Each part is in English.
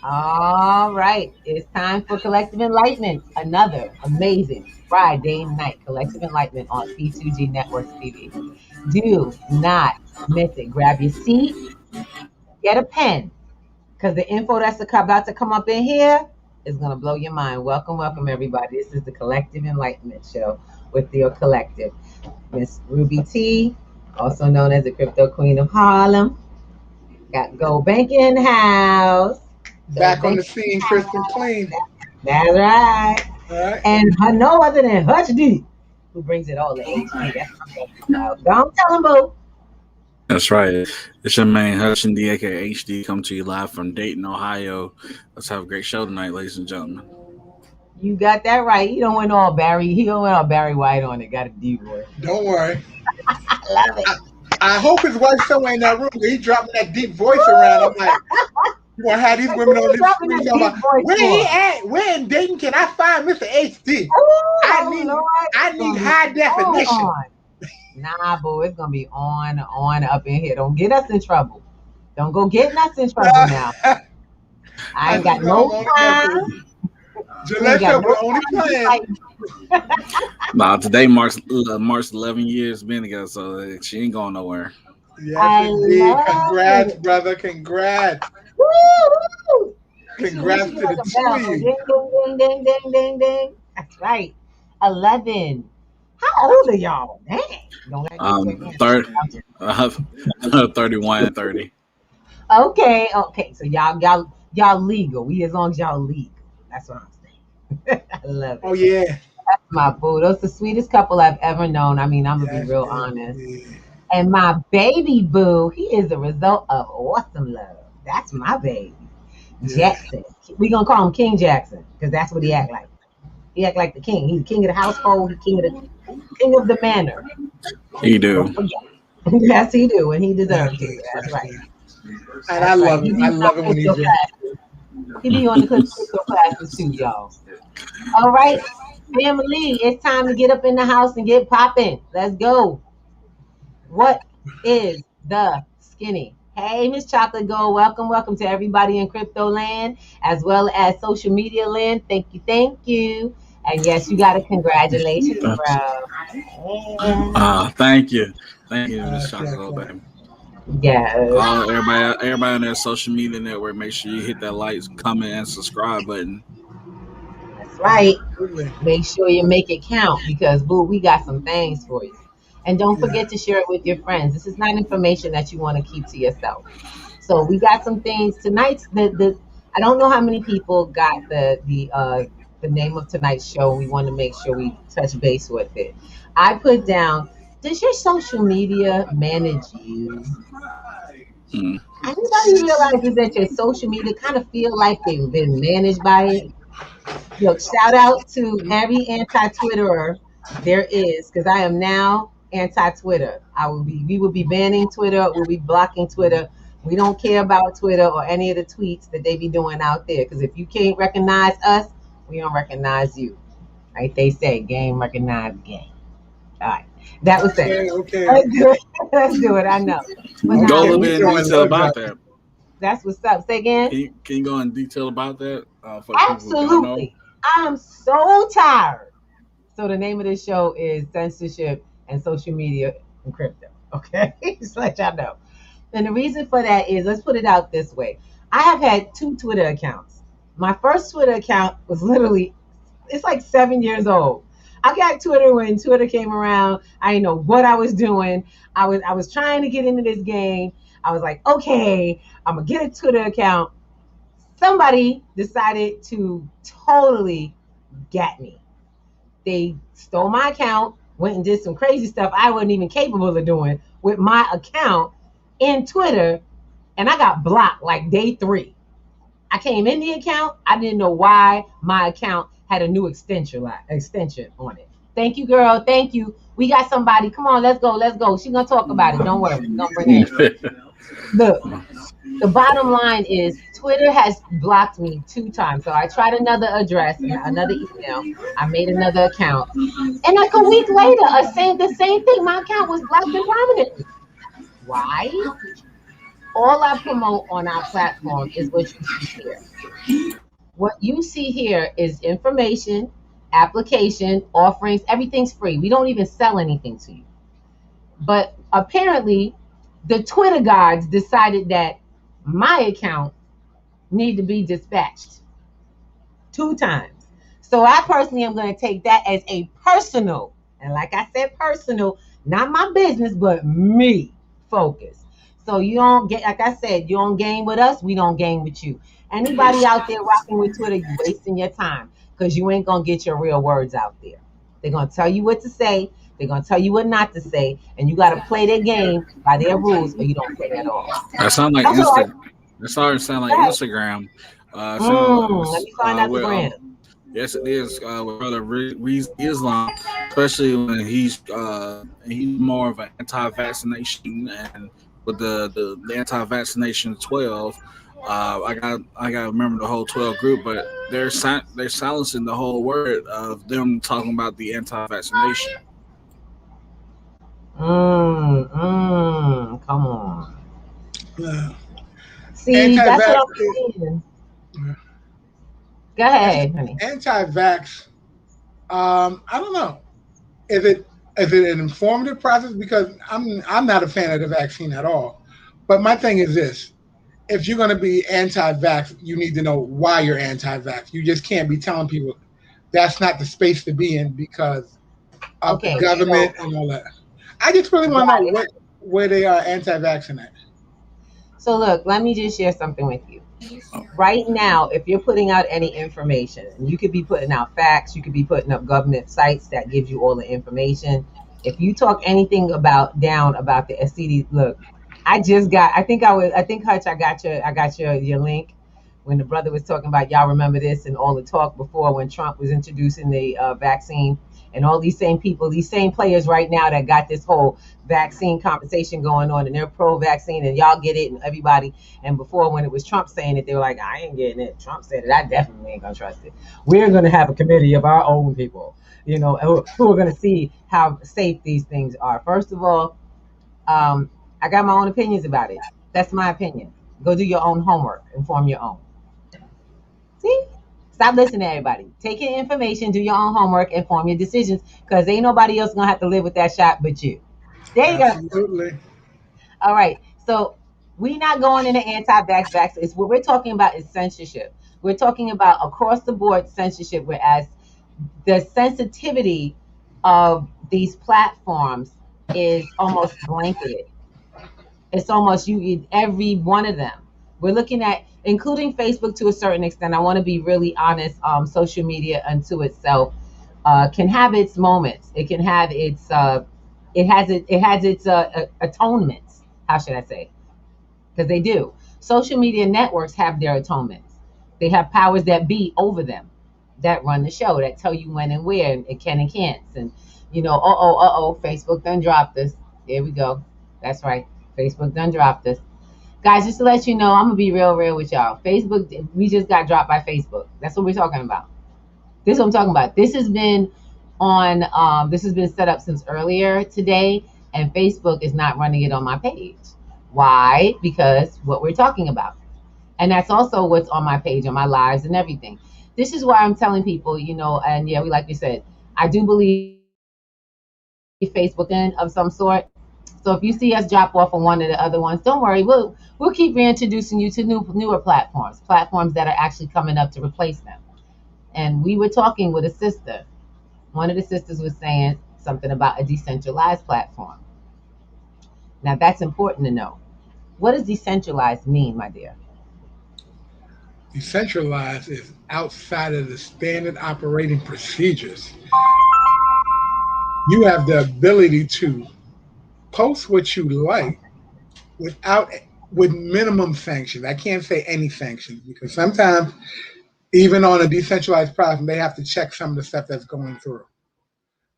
All right, it's time for Collective Enlightenment. Another amazing Friday night Collective Enlightenment on C2G Networks TV. Do not miss it. Grab your seat, get a pen, because the info that's about to come up in here is going to blow your mind. Welcome, welcome, everybody. This is the Collective Enlightenment Show with your collective. Miss Ruby T, also known as the Crypto Queen of Harlem. Got Gold Bank in the house. Back on the scene, crystal clean. That's right. All right. And no other than Hutch D, who brings it all to HD. That's my don't tell him, boo. That's right. It's your man Hutchin D, aka HD, come to you live from Dayton, Ohio. Let's have a great show tonight, ladies and gentlemen. You got that right. He don't went all Barry. He don't went all Barry White on it. Got a D boy. Don't worry. I love it. I hope his wife's somewhere in that room. He dropping that deep voice around. I'm like, you gonna have these women on this screen talking about where he at? Where in Dayton can I find Mr. HD? I need high definition. Nah, boo, it's gonna be on up in here. Don't get us in trouble. Don't go getting us in trouble now. I ain't got no time. Gillette we're only playing. Nah, today marks 11 years being together, so she ain't going nowhere. Yes, indeed. Congrats, brother. Congrats. Woo! Congrats to the two. Ding, ding, ding, ding, ding, ding. That's right. 11. How old are y'all? Dang. 31 and 30. Okay. So y'all legal. We as long as y'all legal. That's what I'm saying. I love it. Oh yeah. That's my boo. That's the sweetest couple I've ever known. I mean, I'm gonna be real honest. And my baby boo, he is the result of awesome love. That's my baby. Jackson. We gonna call him King Jackson, because that's what he act like. He act like the king. He's the king of the household, king of the manor. He do. Yes, he do, and he deserves to. That's right. And I love him. I love him when he's in. He be on the crypto classes too, y'all. All right, family, it's time to get up in the house and get popping. Let's go. What is the skinny? Hey, Miss Chocolate Gold, welcome to everybody in crypto land as well as social media land. Thank you. And yes, you got a congratulations, bro. Thank you, Miss Chocolate Gold, baby. Yeah. Everybody on their social media network, make sure you hit that like, comment, and subscribe button. That's right. Make sure you make it count because, boo, we got some things for you. And don't forget to share it with your friends. This is not information that you want to keep to yourself. So we got some things tonight. I don't know how many people got the name of tonight's show. We want to make sure we touch base with it. I put down, does your social media manage you? Anybody realizes that your social media kind of feel like they've been managed by it? Look, shout out to every anti-Twitterer there is, because I am now anti-Twitter. We will be banning Twitter. We'll be blocking Twitter. We don't care about Twitter or any of the tweets that they be doing out there. Because if you can't recognize us, we don't recognize you. Like they say, game recognize game. All right. That was it. Okay. Let's do it. I know. But go a little bit in detail about that. That's what's up. Say again. Can you go in detail about that? Absolutely. I'm so tired. So the name of this show is Censorship and Social Media and Crypto. Okay? Just let y'all know. And the reason for that is, let's put it out this way. I have had 2 Twitter accounts. My first Twitter account was literally, it's like 7 years old. I got Twitter when Twitter came around. I didn't know what I was doing. I was trying to get into this game. I was like, okay, I'm going to get a Twitter account. Somebody decided to totally get me. They stole my account, went and did some crazy stuff I wasn't even capable of doing with my account in Twitter, and I got blocked like day 3. I came in the account. I didn't know why my account had a new extension on it. Thank you, girl. Thank you. We got somebody. Come on, let's go. She's going to talk about it. Don't worry. Don't bring it. Look, the bottom line is Twitter has blocked me 2 times. So I tried another address, another email. I made another account. And like a week later, the same thing. My account was blocked and prominent. Why? All I promote on our platform is what you see here. What you see here is information, application, offerings, everything's free. We don't even sell anything to you. But apparently, the Twitter gods decided that my account need to be dispatched 2 times. So I personally am going to take that as a personal, and like I said, personal, not my business, but me focus. So you don't get, like I said, you don't game with us, we don't game with you. Anybody out there rocking with Twitter, you wasting your time because you ain't going to get your real words out there. They're going to tell you what to say, they're going to tell you what not to say, and you got to play their game by their rules or you don't play at all. That sound like That's all right. That started to sound Go like ahead. Instagram. Similar Let me find out the with brand. yes, it is with brother Islam, especially when he's more of an anti-vaccination and with the anti-vaccination 12. I got to remember the whole 12 group, but they're silencing the whole word of them talking about the anti-vaccination. Come on. Uh, See, that's what anti-vax, I'm saying. Go ahead, honey. anti-vax. I don't know. Is it an informative process? Because I'm not a fan of the vaccine at all. But my thing is this: if you're going to be anti-vax, you need to know why you're anti-vax. You just can't be telling people that's not the space to be in because of the Okay, government so and all that. I just really want to know got it. where they are anti-vaccine at. So look, let me just share something with you. Right now, if you're putting out any information, and you could be putting out facts, you could be putting up government sites that gives you all the information. If you talk anything about the STD, look, I think Hutch, I got your link when the brother was talking about y'all remember this and all the talk before when Trump was introducing the vaccine and all these same people, these same players right now that got this whole vaccine conversation going on and they're pro-vaccine and y'all get it and everybody. And before, when it was Trump saying it, they were like, I ain't getting it. Trump said it. I definitely ain't going to trust it. We're going to have a committee of our own people, who are going to see how safe these things are. First of all, I got my own opinions about it. That's my opinion. Go do your own homework and form your own. See? Stop listening to everybody. Take your information, do your own homework, and form your decisions because ain't nobody else going to have to live with that shot but you. There you go. Absolutely. All right. So we're not going into anti-vax. It's what we're talking about is censorship. We're talking about across the board censorship, whereas the sensitivity of these platforms is almost blanketed. It's almost every one of them. We're looking at including Facebook to a certain extent. I want to be really honest. Social media unto itself can have its moments. It can have its atonements. How should I say? Because they do. Social media networks have their atonements. They have powers that be over them that run the show that tell you when and where and it can and can't. And Facebook done dropped this. There we go. That's right. Facebook done dropped this. Guys, just to let you know, I'm gonna be real with y'all. Facebook, we just got dropped by Facebook. That's what we're talking about. This is what I'm talking about. This has been set up since earlier today, and Facebook is not running it on my page. Why? Because what we're talking about. And that's also what's on my page, on my lives and everything. This is why I'm telling people, and yeah, like we said, I do believe Facebook in of some sort. So if you see us drop off on one of the other ones, don't worry. We'll keep reintroducing you to newer platforms that are actually coming up to replace them. And we were talking with a sister. One of the sisters was saying something about a decentralized platform. Now that's important to know. What does decentralized mean, my dear? Decentralized is outside of the standard operating procedures. You have the ability to post what you like without with minimum sanctions. I can't say any sanctions because sometimes even on a decentralized platform, they have to check some of the stuff that's going through.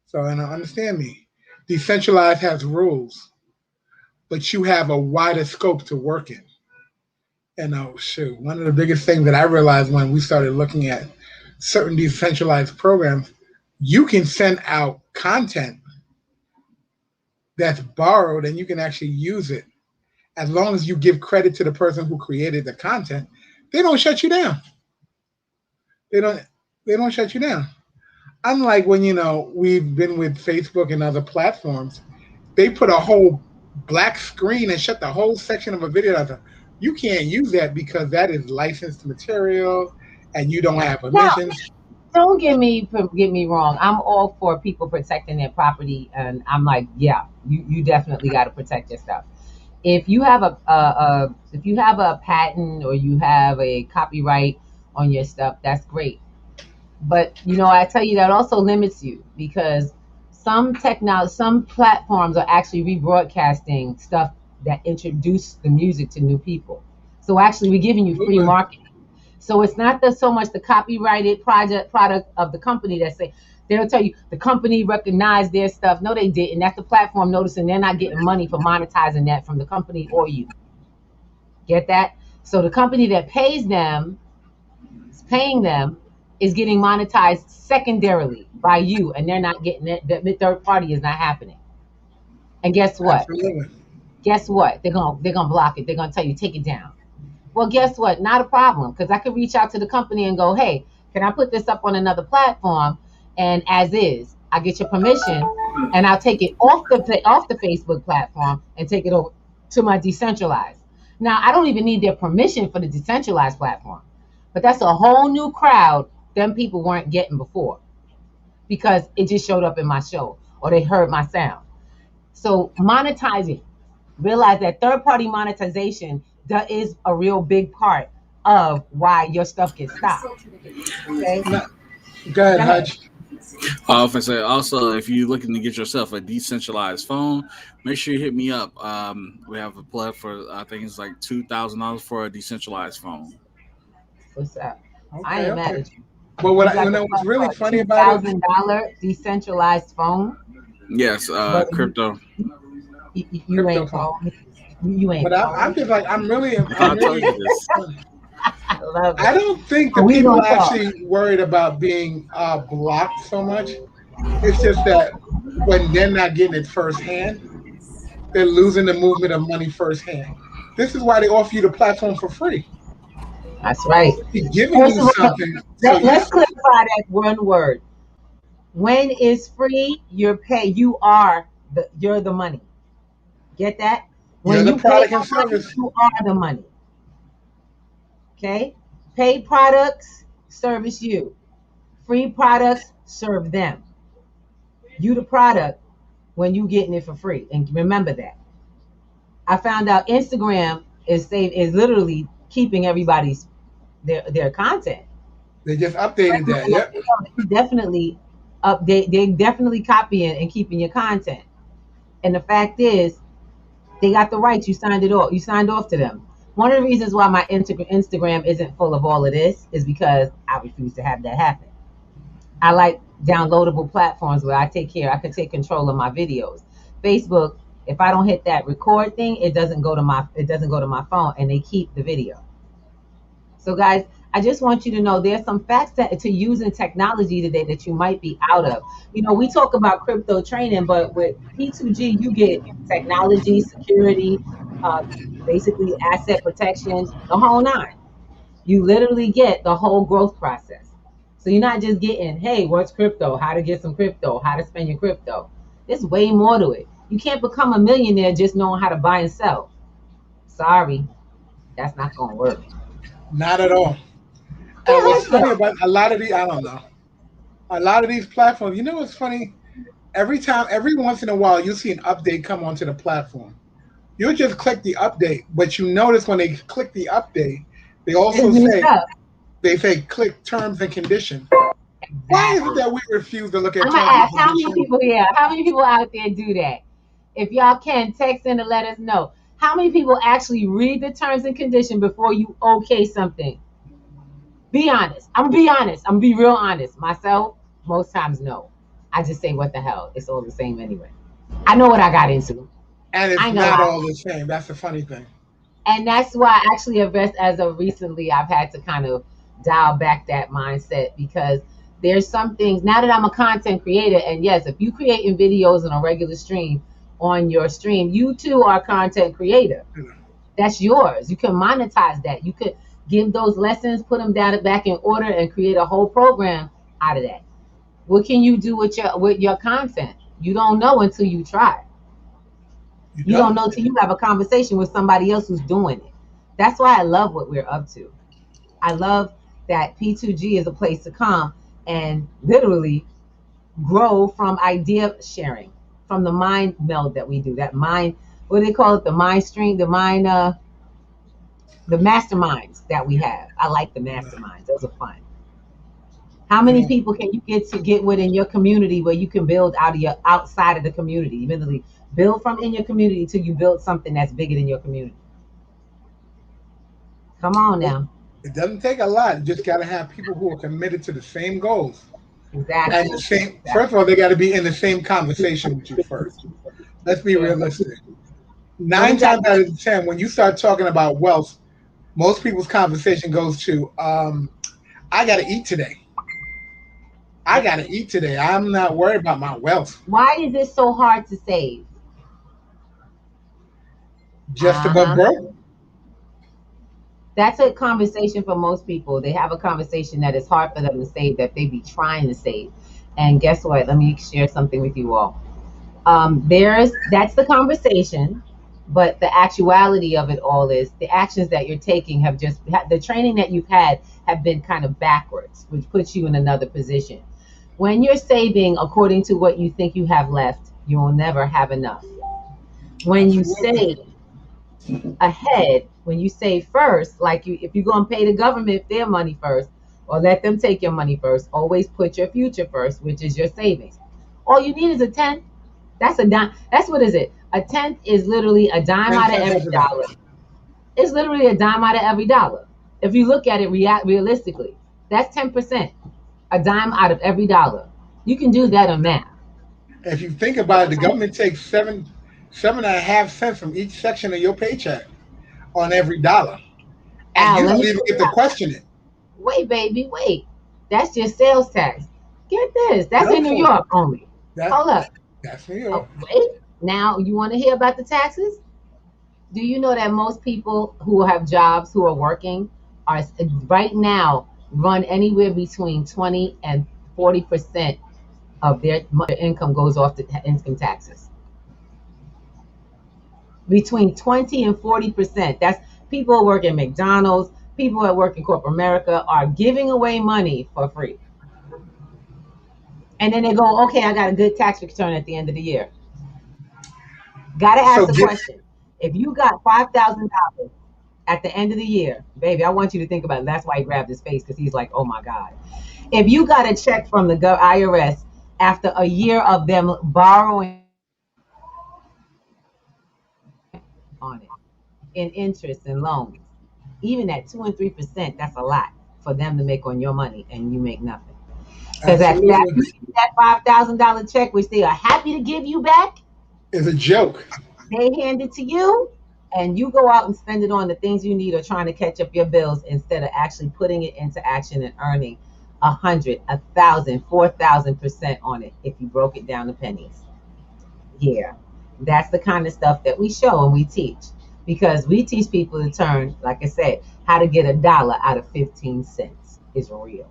So, and understand me, decentralized has rules, but you have a wider scope to work in. And shoot, one of the biggest things that I realized when we started looking at certain decentralized programs, you can send out content that's borrowed and you can actually use it as long as you give credit to the person who created the content, they don't shut you down. They don't they don't shut you down. Unlike when we've been with Facebook and other platforms, they put a whole black screen and shut the whole section of a video out there. You can't use that because that is licensed material and you don't have Now, permissions. don't get me wrong. I'm all for people protecting their property, and I'm like, yeah, you definitely got to protect your stuff. If you have a patent or you have a copyright on your stuff, that's great. But I tell you that also limits you because some platforms are actually rebroadcasting stuff that introduce the music to new people. So actually, we're giving you free Absolutely. marketing. So it's not so much the copyrighted product of the company that say they'll tell you the company recognized their stuff. No, they didn't. That's the platform noticing they're not getting money for monetizing that from the company or you. Get that? So the company that is paying them is getting monetized secondarily by you, and they're not getting it. The third party is not happening. And guess what? Absolutely. Guess what? They're gonna block it. They're gonna tell you take it down. Well, guess what? Not a problem because I could reach out to the company and go, hey, can I put this up on another platform? And as is, I get your permission, and I'll take it off the Facebook platform and take it over to my decentralized. Now, I don't even need their permission for the decentralized platform, but that's a whole new crowd them people weren't getting before because it just showed up in my show or they heard my sound. So monetizing, realize that third party monetization that is a real big part of why your stuff gets stopped. Okay, No, go ahead, go ahead. Hutch. I often say also, if you're looking to get yourself a decentralized phone, make sure you hit me up. We have a plug for I think it's like $2,000 for a decentralized phone. What's up? I Okay, ain't mad okay. at you. But You what got the what's really funny two about it, thousand dollar decentralized phone, Yes, but crypto. you crypto ain't phone. called me. You ain't But I'm called just me. like I thought I told you this. I love I it. don't think So the we people gonna are talk. actually worried about being blocked so much. It's just that when they're not getting it firsthand, they're losing the movement of money firsthand. This is why they offer you the platform for free. That's right. They're giving First you of all, something, so let's clarify that one word. When it's free, you're the money. Get that? you're When the you pay product and the money, service. you are the money. Okay? Paid products service you. Free products serve them. You the product when you getting it for free. And remember that. I found out Instagram is literally keeping everybody's their content. They just updated that. Yep. They definitely they definitely copying and keeping your content. And the fact is, they got the rights. You signed it off. You signed off to them. One of the reasons why my Instagram isn't full of all of this is because I refuse to have that happen. I like downloadable platforms where I can take control of my videos. Facebook, if I don't hit that record thing, it doesn't go to my phone and they keep the video. So guys, I just want you to know there's some facts to use in technology today that you might be out of. We talk about crypto training, but with P2G, you get technology, security, uh, basically asset protection, the whole nine. You literally get the whole growth process. So you're not just getting, hey, what's crypto? How to get some crypto? How to spend your crypto? There's way more to it. You can't become a millionaire just knowing how to buy and sell. Sorry, that's not gonna work. Not at all. Yeah, And what's heck funny no. about a lot of these, I don't know, a lot of these platforms, what's funny? Every once in a while, you see an update come onto the platform. You'll just click the update, but you notice when they click the update, they It's also new say, stuff. click terms and conditions. Why is it Exactly. that we refuse to look at I'm gonna terms and ask how many conditions? people here, how many people out there do that? If y'all can text in to let us know. How many people actually read the terms and condition before you okay something? Be honest. I'm gonna be honest. I'm gonna be real honest. Myself, most times no. I just say what the hell. It's all the same anyway. I know what I got into. And I it's ain't gonna not lie. all the same. That's the funny thing. And that's why actually as of recently I've had to kind of dial back that mindset because there's some things now that I'm a content creator, and yes, if you creating videos on a regular stream on your stream, you too are a content creator. That's yours. You can monetize that. You could give those lessons, put them down back in order, and create a whole program out of that. What can you do with your content? You don't know until you try. You don't know till you have a conversation with somebody else who's doing it. That's why I love what we're up to. I love that P2G is a place to come and literally grow from idea sharing, from the mind meld that we do. That mind, what do they call it? The mind stream, the masterminds that we have. I like the masterminds. Those are fun. How many people can you get within your community where you can build out of your outside of the community? You literally build from in your community till you build something that's bigger than your community. Come on now. It doesn't take a lot. You just got to have people who are committed to the same goals. Exactly. And the same. First of all, they got to be in the same conversation with you first. Let's be realistic. 9 times out of 10, when you start talking about wealth, most people's conversation goes to, I got to eat today. I got to eat today. I'm not worried about my wealth. Why is it so hard to save? Just above broke. That's a conversation for most people. They have a conversation that is hard for them to save, that they be trying to save. And guess what? Let me share something with you all. That's the conversation, but the actuality of it all is the actions that you're taking have just the training that you've had have been kind of backwards, which puts you in another position. When you're saving according to what you think you have left, you will never have enough. When you save ahead, when you save first, like if you're going to pay the government their money first, or let them take your money first, always put your future first, which is your savings. All you need is a tenth. That's a dime. That's what is it? A tenth is literally a dime out of every dollar. It's literally a dime out of every dollar. If you look at it realistically, that's 10%. A dime out of every dollar. You can do that on math. If you think about it, the government takes 7.5 cents from each section of your paycheck on every dollar, and you don't even get to question it. Wait, baby, wait. That's just sales tax. Get this. That's in New York only. Hold up. That's New York. Wait. Now, you want to hear about the taxes? Do you know that most people who have jobs who are working are right now run anywhere between 20 and 40% of their income goes off to income taxes? Between 20 and 40%. That's people who work at McDonald's, people that work in corporate America are giving away money for free. And then they go, okay, I got a good tax return at the end of the year. Got to ask the question. If you got $5,000 at the end of the year, baby, I want you to think about it. That's why he grabbed his face, because he's like, oh my God. If you got a check from the IRS after a year of them borrowing on it in interest and loans, even at 2 and 3%, that's a lot for them to make on your money, and you make nothing. Because that $5,000 check, which they are happy to give you back, is a joke. They hand it to you, and you go out and spend it on the things you need or trying to catch up your bills instead of actually putting it into action and earning 100, 1,000, 4,000% on it if you broke it down to pennies. Yeah, that's the kind of stuff that we show and we teach, because we teach people to turn, like I said, how to get $1 out of 15 cents is real.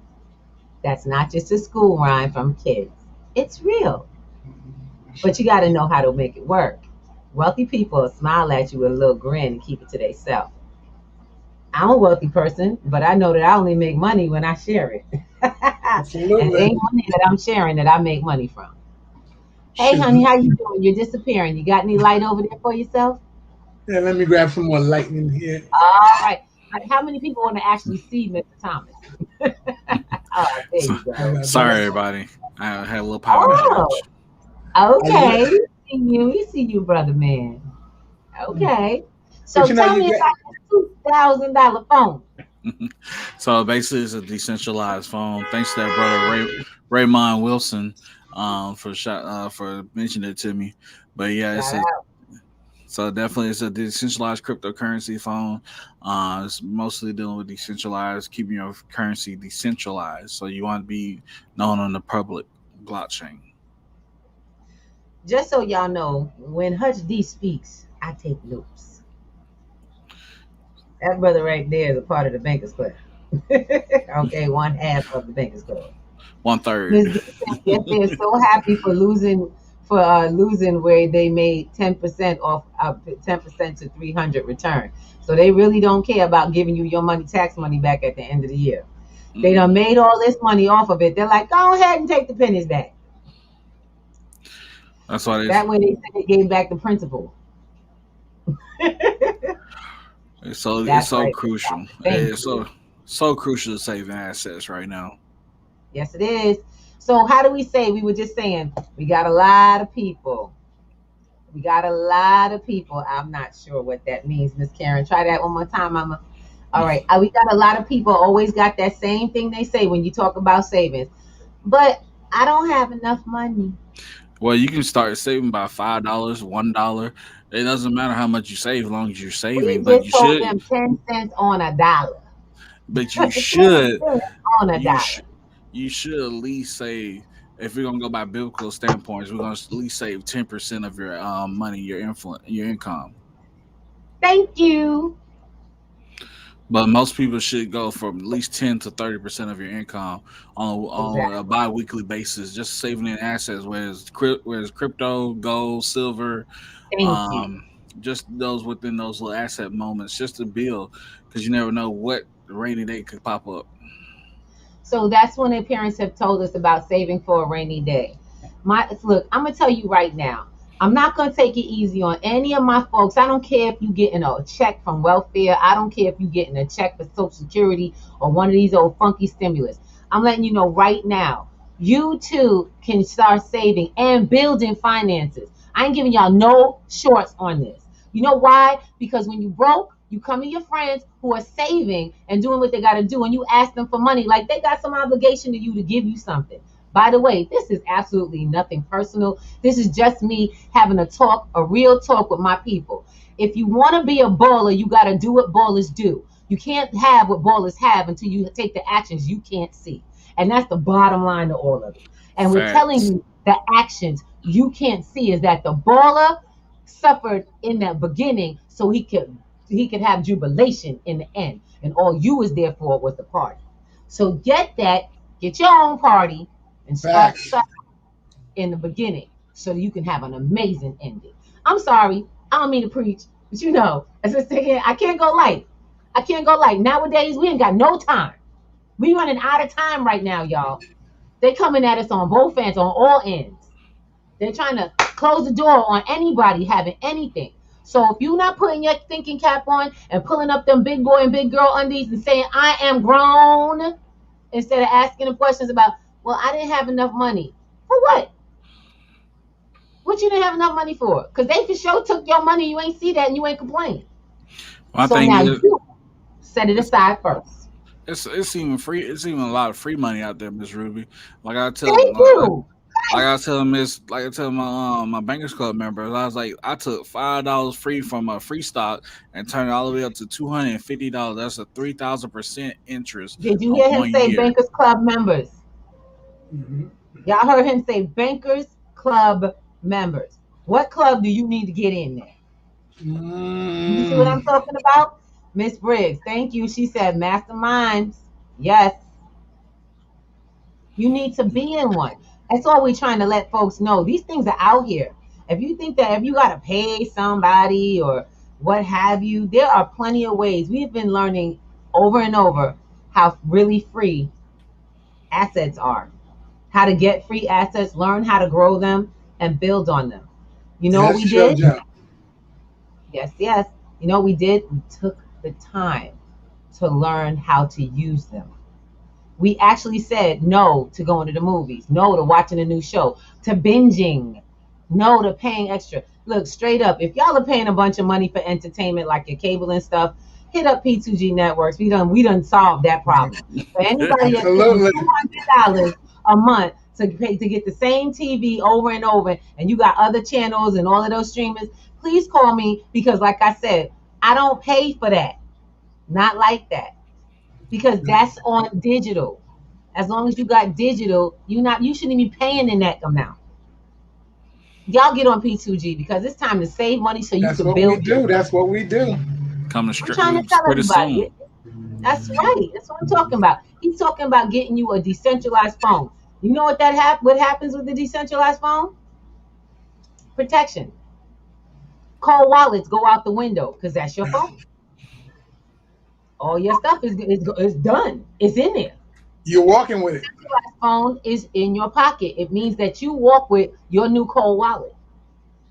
That's not just a school rhyme from kids. It's real. But you got to know how to make it work. Wealthy people smile at you with a little grin and keep it to themselves. I'm a wealthy person, but I know that I only make money when I share it. Absolutely. And ain't money that I'm sharing that I make money from. Hey, honey, how you doing? You're disappearing. You got any light over there for yourself? Yeah, let me grab some more light in here. All right. How many people want to actually see Mr. Thomas? Oh, there you go. Sorry, everybody. I had a little power outage. Okay. We see you, brother man. Okay. So tell me about the $2,000 phone. So basically, it's a decentralized phone. Thanks to that brother Raymond Wilson for mentioning it to me. But yeah, so definitely it's a decentralized cryptocurrency phone. It's mostly dealing with decentralized, keeping your currency decentralized. So you want to be known on the public blockchain. Just so y'all know, when Hutch D speaks, I take notes. That brother right there is a part of the Bankers Club. Okay, one half of the Bankers Club. One third. Miss D said, yes, they're so happy for losing where they made 10% off 10% to 300 return. So they really don't care about giving you your money, tax money back at the end of the year. They done made all this money off of it. They're like, go ahead and take the pennies back. That's why That way they said they gave back the principal. it's so Right. crucial. Thank It's you. so crucial to saving assets right now. Yes, it is. So how do we say? We were just saying we got a lot of people. We got a lot of people. I'm not sure what that means, Miss Karen. Try that one more time, Mama. All right. We got a lot of people always got that same thing they say when you talk about savings. But I don't have enough money. Well, you can start saving by $5, $1. It doesn't matter how much you save, as long as you're We saving. But just you told should, them 10 cents on a dollar. but 10 you should, cents on a you dollar. should, you should at least save. If we're gonna go by biblical standpoints, we're gonna at least save 10% of your money, your income. Thank you. But most people should go from at least 10 to 30% of your income on a Exactly. bi-weekly basis, just saving in assets, whereas crypto, gold, silver, Thank you. um, just those within those little asset moments, just to build, because you never know what rainy day could pop up. So that's when the parents have told us about saving for a rainy day. Look, I'm gonna tell you right now. I'm not gonna take it easy on any of my folks. I don't care if you getting a check from welfare. I don't care if you getting a check for Social Security or one of these old funky stimulus. I'm letting you know right now. You too can start saving and building finances. I ain't giving y'all no shorts on this. You know why? Because when you broke, you come to your friends who are saving and doing what they got to do, and you ask them for money like they got some obligation to you to give you something. By the way, this is absolutely nothing personal. This is just me having a talk, a real talk with my people. If you want to be a baller, you got to do what ballers do. You can't have what ballers have until you take the actions you can't see. And that's the bottom line to all of it. And we're telling Facts. you the actions you can't see is that the baller suffered in the beginning so he could have jubilation in the end. And all you was there for was the party. So get your own party and start Facts. suffering in the beginning so that you can have an amazing ending. I'm sorry, I don't mean to preach, but as I say, I can't go light. I can't go light. Nowadays, we ain't got no time. We running out of time right now, y'all. They coming at us on both ends, on all ends. They're trying to close the door on anybody having anything. So if you're not putting your thinking cap on and pulling up them big boy and big girl undies and saying, I am grown, instead of asking them questions about, well, I didn't have enough money. For what? What you didn't have enough money for? Because they for sure took your money. You ain't see that and you ain't complain. My So thing now is, you set it it's aside first. it's even free. It's even a lot of free money out there, Miss Ruby. Like I tell, Thank you. like I tell Miss, like I tell my Bankers Club members, I was like, I took $5 free from a free stock and turned it all the way up to $250. That's a 3,000% interest Did you on hear him one say year. Bankers Club members? Mm-hmm. Y'all heard him say Bankers Club members. What club do you need to get in there? You see what I'm Mm. talking about? Miss Briggs, thank you. She said masterminds. Yes, you need to be in one. That's all we're trying to let folks know. These things are out here. If you think that if you got to pay somebody or what have you, there are plenty of ways. We've been learning over and over how really free assets are, how to get free assets, learn how to grow them, and build on them. You know what Yes, we Joe did? Joe. Yes, yes. You know what we did? We took the time to learn how to use them. We actually said no to going to the movies, no to watching a new show, to binging, no to paying extra. Look, straight up, if y'all are paying a bunch of money for entertainment like your cable and stuff, hit up P2G Networks. We done solved that problem. For anybody that's paying Absolutely. $200 a month to get the same TV over and over, and you got other channels and all of those streamers, please call me because, like I said, I don't pay for that. Not like that because that's on digital. As long as you got digital, you shouldn't be paying in that amount. Y'all get on P2G because it's time to save money so you That's can what we build do. yourself. That's what we do. Coming I'm trying to tell pretty everybody. soon. That's right. That's what I'm talking about. He's talking about getting you a decentralized phone. You know what what happens with the decentralized phone? Protection. Cold wallets go out the window because that's your phone. All your stuff is done. It's in there. You're walking with it. Decentralized phone is in your pocket. It means that you walk with your new cold wallet.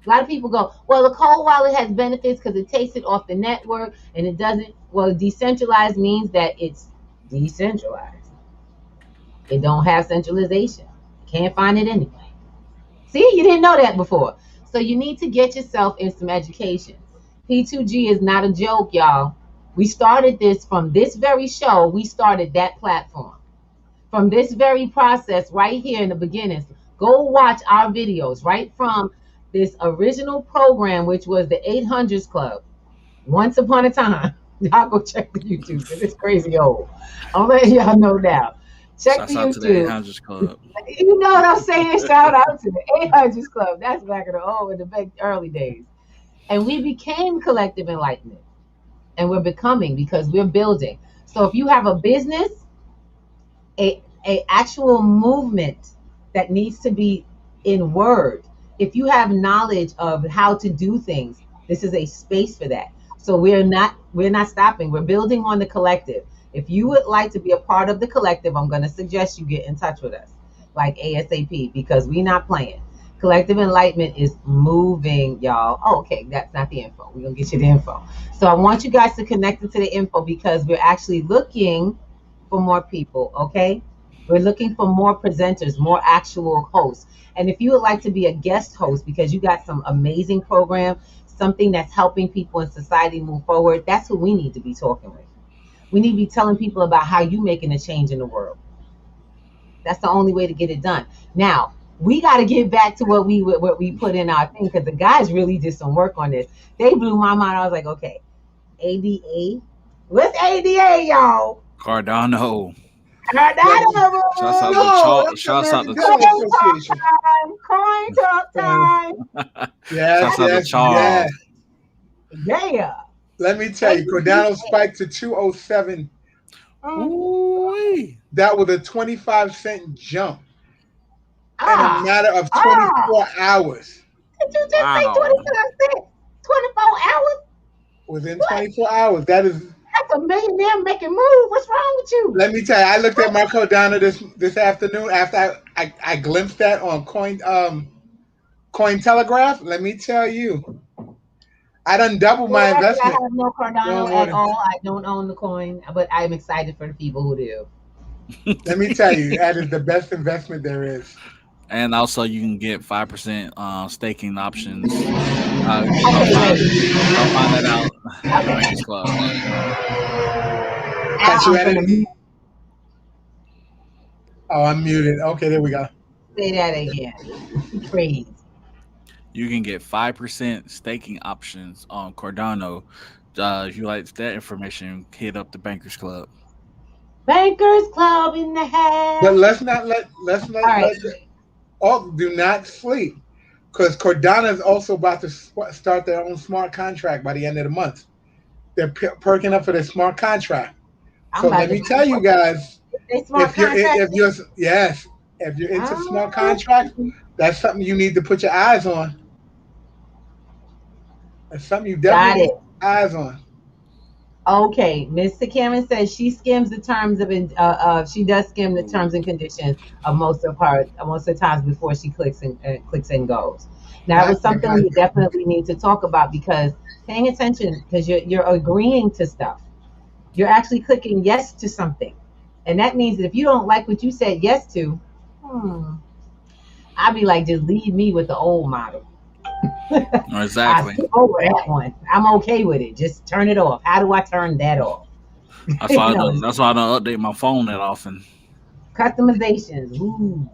A lot of people go, well, the cold wallet has benefits because it takes it off the network and it doesn't. Well, decentralized means that it's decentralized. It don't have centralization. Can't find it anyway. See, you didn't know that before. So you need to get yourself in some education. P2G is not a joke, y'all. We started this from this very show. We started that platform. From this very process right here in the beginnings. Go watch our videos right from this original program, which was the 800s Club. Once upon a time. Y'all go check the YouTube because it's crazy old. I'm letting y'all know now. Check the Shouts out to the YouTube. 800s Club. You know what I'm saying? Shout out to the 800s Club. That's back in the big early days. And we became Collective Enlightenment. And we're becoming because we're building. So if you have a business, a actual movement that needs to be in word, if you have knowledge of how to do things, this is a space for that. So we're not stopping. We're building on the collective. If you would like to be a part of the collective, I'm going to suggest you get in touch with us like ASAP because we're not playing. Collective Enlightenment is moving, y'all. Oh, okay, that's not the info. We're going to get you the info. So I want you guys to connect it to the info because we're actually looking for more people, okay? We're looking for more presenters, more actual hosts. And if you would like to be a guest host because you got some amazing program, something that's helping people in society move forward, that's who we need to be talking with. We need to be telling people about how you making a change in the world. That's the only way to get it done. Now, we got to get back to what we put in our thing because the guys really did some work on this. They blew my mind. I was like, okay, ADA. What's ADA, y'all? Cardano. Cardano. Shouts out to Coin talk time. Yes. Yeah. Let me tell you, Cardano spiked to 207. Ooh-wee. That was a 25-cent jump in a matter of 24 hours. Did you just say 25 cents? 24 hours? Within 24 hours. That's a millionaire making move. What's wrong with you? Let me tell you, I looked at my Cardano this afternoon after I glimpsed that on Cointelegraph. Let me tell you, I done doubled my investment. I have no Cardano at all. I don't own the coin, but I'm excited for the people who do. Let me tell you, that is the best investment there is. And also, you can get 5% staking options. I'll find that out at the Bankers Club. Oh, I'm muted. Okay, there we go. Say that again. Crazy. You can get 5% staking options on Cardano. If you like that information, hit up the Bankers Club. Bankers Club in the house. But do not sleep, because Cardano is also about to start their own smart contract by the end of the month. They're perking up for their smart contract. So let me tell you guys, if you're into smart contracts, that's something you need to put your eyes on. That's something you definitely need to put your eyes on. Okay, Mr. Karen says she skims the terms of she does skim the terms and conditions of most of the times before she clicks and goes. Now, it was something we definitely need to talk about because paying attention, because you're agreeing to stuff. You're actually clicking yes to something, and that means that if you don't like what you said yes to, I'd be like, just leave me with the old model. Exactly. I over that one. I'm okay with it. Just turn it off. How do I turn that off? That's why I don't update my phone that often. Customizations. Ooh.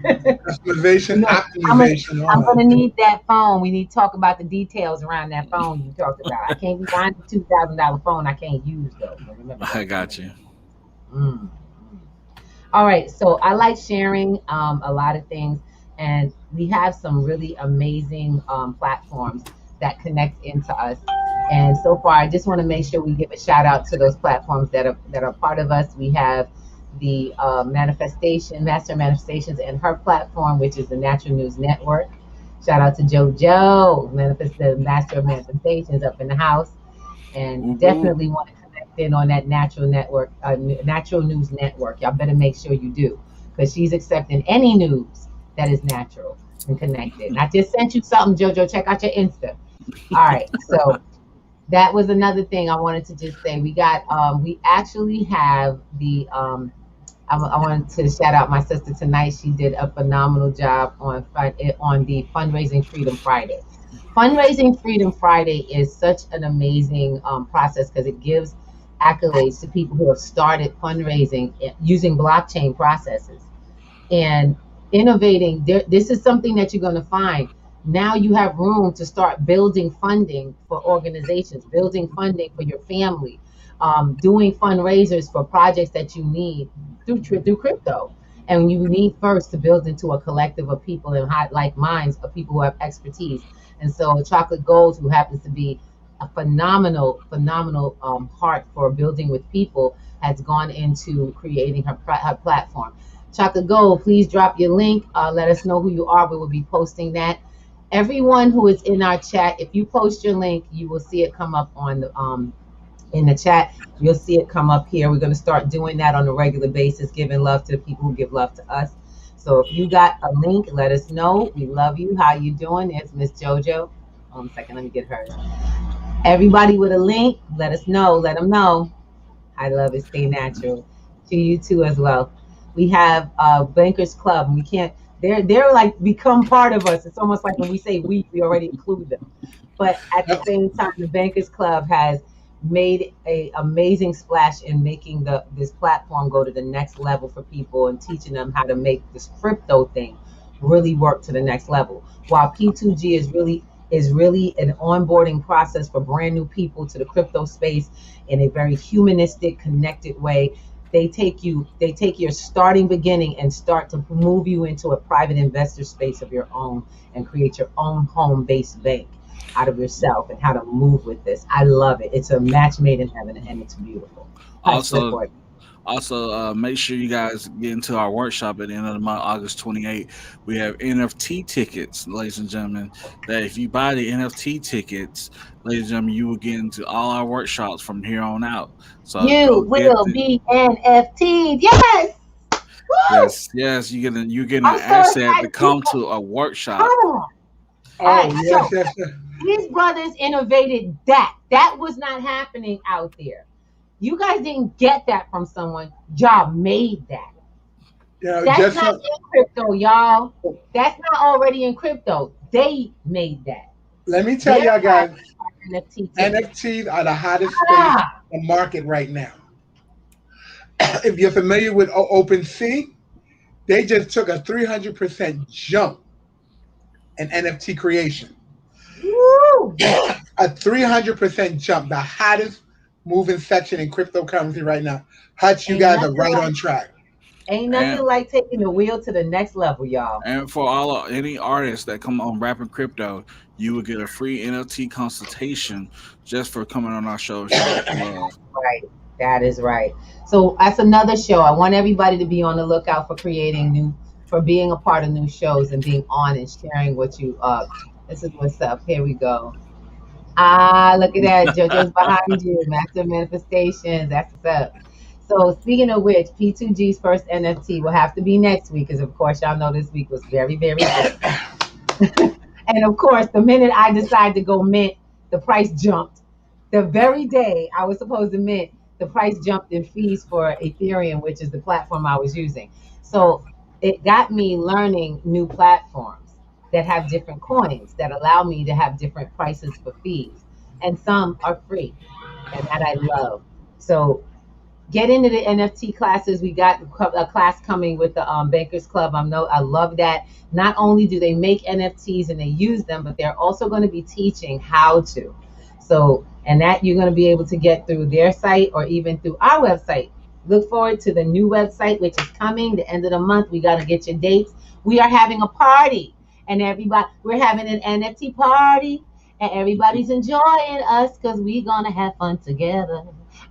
Customization, optimization. I'm gonna need that phone. We need to talk about the details around that phone you talked about. I can't be buying a $2,000 phone I can't use though. Remember I got you. All right. So I like sharing a lot of things. And we have some really amazing platforms that connect into us. And so far, I just want to make sure we give a shout out to those platforms that are part of us. We have the Master Manifestations, and her platform, which is the Natural News Network. Shout out to JoJo, the Master of Manifestations, up in the house, and definitely want to connect in on that Natural Network, Natural News Network. Y'all better make sure you do, because she's accepting any news that is natural and connected. And I just sent you something, JoJo. Check out your Insta. All right, so that was another thing I wanted to just say. We got, we actually have the, I wanted to shout out my sister tonight. She did a phenomenal job on the Fundraising Freedom Friday. Fundraising Freedom Friday is such an amazing process, because it gives accolades to people who have started fundraising using blockchain processes and innovating. This is something that you're going to find. Now you have room to start building funding for organizations, building funding for your family, doing fundraisers for projects that you need through crypto. And you need first to build into a collective of people and like minds of people who have expertise. And so Chocolate Gold, who happens to be a phenomenal heart for building with people, has gone into creating her platform. Chocolate Gold, please drop your link. Let us know who you are. We will be posting that. Everyone who is in our chat, if you post your link, you will see it come up on the in the chat. You'll see it come up here. We're going to start doing that on a regular basis, giving love to the people who give love to us. So if you got a link, let us know. We love you. How you doing? There's Miss JoJo. Hold on a second. Let me get hers. Everybody with a link, let us know. Let them know. I love it. Stay natural. To you too as well. We have Bankers Club. We can't. They're like become part of us. It's almost like when we say we already include them. But at the same time, the Bankers Club has made an amazing splash in making this platform go to the next level for people and teaching them how to make this crypto thing really work to the next level. While P2G is really an onboarding process for brand new people to the crypto space in a very humanistic, connected way. They take your starting beginning and start to move you into a private investor space of your own and create your own home-based bank out of yourself and how to move with this. I love it. It's a match made in heaven, and it's beautiful. Also, make sure you guys get into our workshop at the end of the month, August 28th. We have NFT tickets, ladies and gentlemen, that if you buy the NFT tickets, ladies and gentlemen, you will get into all our workshops from here on out. So you will be NFT. Yes. Woo! Yes, you're getting an asset to come to a workshop. Yes. These brothers innovated that. That was not happening out there. You guys didn't get that from someone. Y'all made that. That's not in crypto, y'all. That's not already in crypto. They made that. Let me tell y'all guys, NFTs are the hottest space in the market right now. If you're familiar with OpenSea, they just took a 300% jump in NFT creation. Woo! A 300% jump, the hottest moving section in cryptocurrency right now. Hutch, you guys are right on track. Ain't nothing like taking the wheel to the next level, y'all. And for any artists that come on Rapping Crypto, you will get a free NFT consultation just for coming on our show. Right. That is right. So that's another show. I want everybody to be on the lookout for being a part of new shows and being on and sharing what you this is what's up. Here we go. Look at that. JoJo's behind you. Master Manifestations. That's what's up. So speaking of which, P2G's first NFT will have to be next week, because of course y'all know this week was very, very good. And of course, the minute I decided to go mint, the price jumped. The very day I was supposed to mint, the price jumped in fees for Ethereum, which is the platform I was using. So it got me learning new platforms that have different coins that allow me to have different prices for fees. And some are free, and that I love. So get into the NFT classes. We got a class coming with the Bankers Club. I love that. Not only do they make NFTs and they use them, but they're also going to be teaching how to. So, and that you're going to be able to get through their site or even through our website. Look forward to the new website, which is coming the end of the month. We got to get your dates. We are having a party, and we're having an NFT party, and everybody's enjoying us because we're gonna have fun together.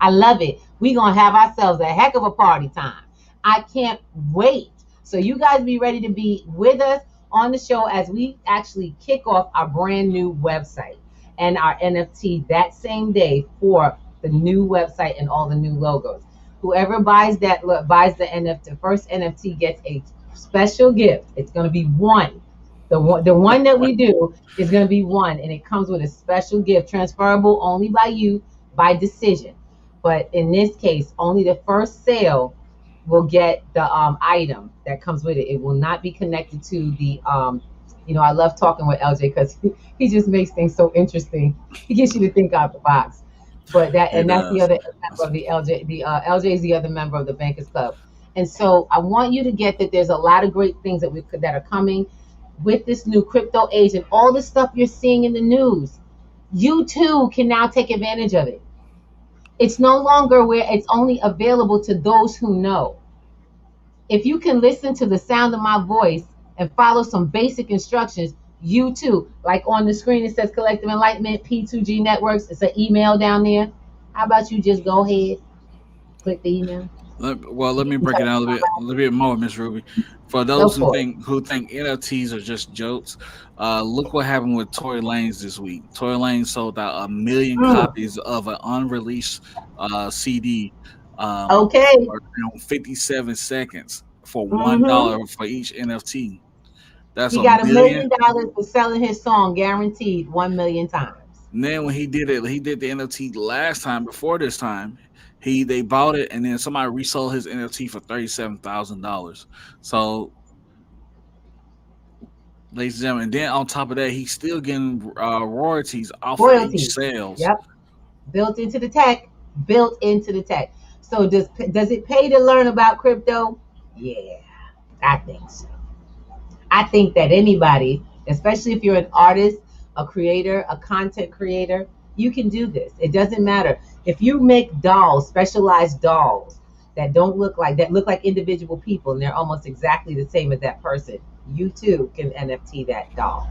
I love it. We're gonna have ourselves a heck of a party time. I can't wait. So you guys be ready to be with us on the show as we actually kick off our brand new website and our NFT that same day for the new website and all the new logos. Whoever buys buys the NFT, the first NFT gets a special gift. It's going to be one. The one that we do is going to be one, and it comes with a special gift, transferable only by you by decision. But in this case, only the first sale will get the item that comes with it. It will not be connected to the I love talking with LJ because he just makes things so interesting. He gets you to think out the box. But that's the other member of the LJ. The LJ is the other member of the Bankers Club, and so I want you to get that. There's a lot of great things that are coming with this new crypto age and all the stuff you're seeing in the news. You too can now take advantage of it. It's no longer where it's only available to those who know. If you can listen to the sound of my voice and follow some basic instructions, you too, like on the screen it says Collective Enlightenment, P2G Networks, it's an email down there. How about you just go ahead, click the email? Let me break it down a little bit more, Miss Ruby. For Go those for it. who think NFTs are just jokes, look what happened with Tory Lanez this week. Tory Lanez sold out 1 million Mm, copies of an unreleased CD okay. for 57 seconds for Mm-hmm. $1 for each NFT. That's He a got a million. million dollars for selling his song, guaranteed 1 million times. And then when he did the NFT last time before this time, they bought it and then somebody resold his NFT for $37,000. So, ladies and gentlemen, and then on top of that, he's still getting royalties off of each Royalties. sales. Yep. Built into the tech. Built into the tech. So does it pay to learn about crypto? Yeah, I think so. I think that anybody, especially if you're an artist, a creator, a content creator, you can do this. It doesn't matter. If you make dolls, specialized dolls that look like individual people and they're almost exactly the same as that person, you too can NFT that doll.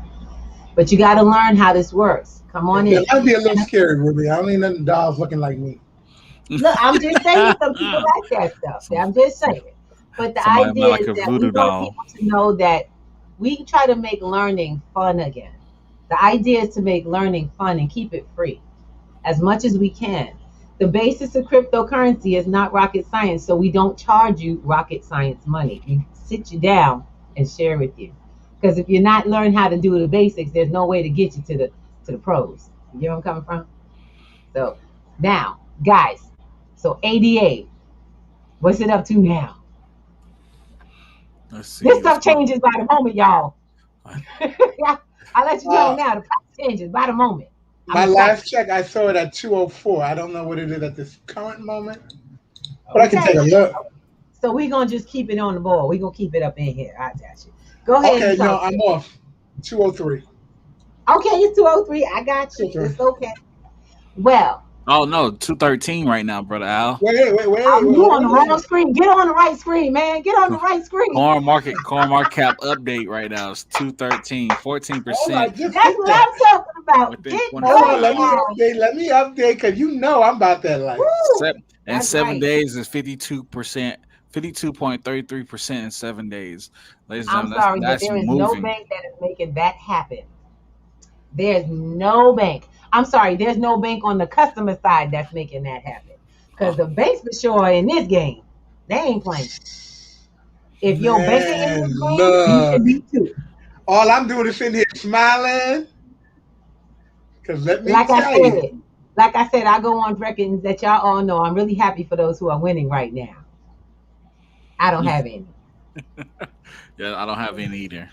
But you got to learn how this works. Come on That in. might be a little scary, Ruby. I don't need nothing dolls looking like me. Look, I'm just saying some people like that stuff. I'm just saying. But the Somebody idea like is a that we voodoo want doll. people to know that we try to make learning fun again. The idea is to make learning fun and keep it free as much as we can. The basis of cryptocurrency is not rocket science, so we don't charge you rocket science money. We sit you down and share with you. Because if you're not learning how to do the basics, there's no way to get you to the pros. You know where I'm coming from? So now, guys, so ADA, what's it up to now? Let's see. This Let's stuff go. changes by the moment, y'all. I'll let you know Uh, now. The price changes by the moment. I'm my excited. last check, I saw it at 204. I don't know what it is at this current moment, but I can take Okay. a look. So we're gonna just keep it on the board. We're gonna keep it up in here. I got you. Go ahead Okay, and no, talk to I'm me. off. 203. Okay, it's 203. I got you. 203. It's okay. Well, Oh no, 213 right now, brother Al. you on the Hold wrong on. screen. Get on the right screen, man. Get on the right screen. Corn market cap update right now is 213, Hold on, 14% just That's hit what that. I'm talking about. within Get Hold 24 on, going let me hours. now. update. Let me update because you know I'm about that life. Woo! And That's 7 days is 52%, 52.33% in 7 days. Ladies and I'm gentlemen, sorry, but that's there is no moving. bank that is making that happen. There's no bank. I'm sorry, there's no bank on the customer side that's making that happen. Because Oh, the banks for sure in this game, they ain't playing. If you're banking in Man, this game, you should look. be too. All I'm doing is sitting here smiling because let me Like I tell you. said, I go on record that y'all all know I'm really happy for those who are winning right now. I don't have any. yeah, I don't have any either.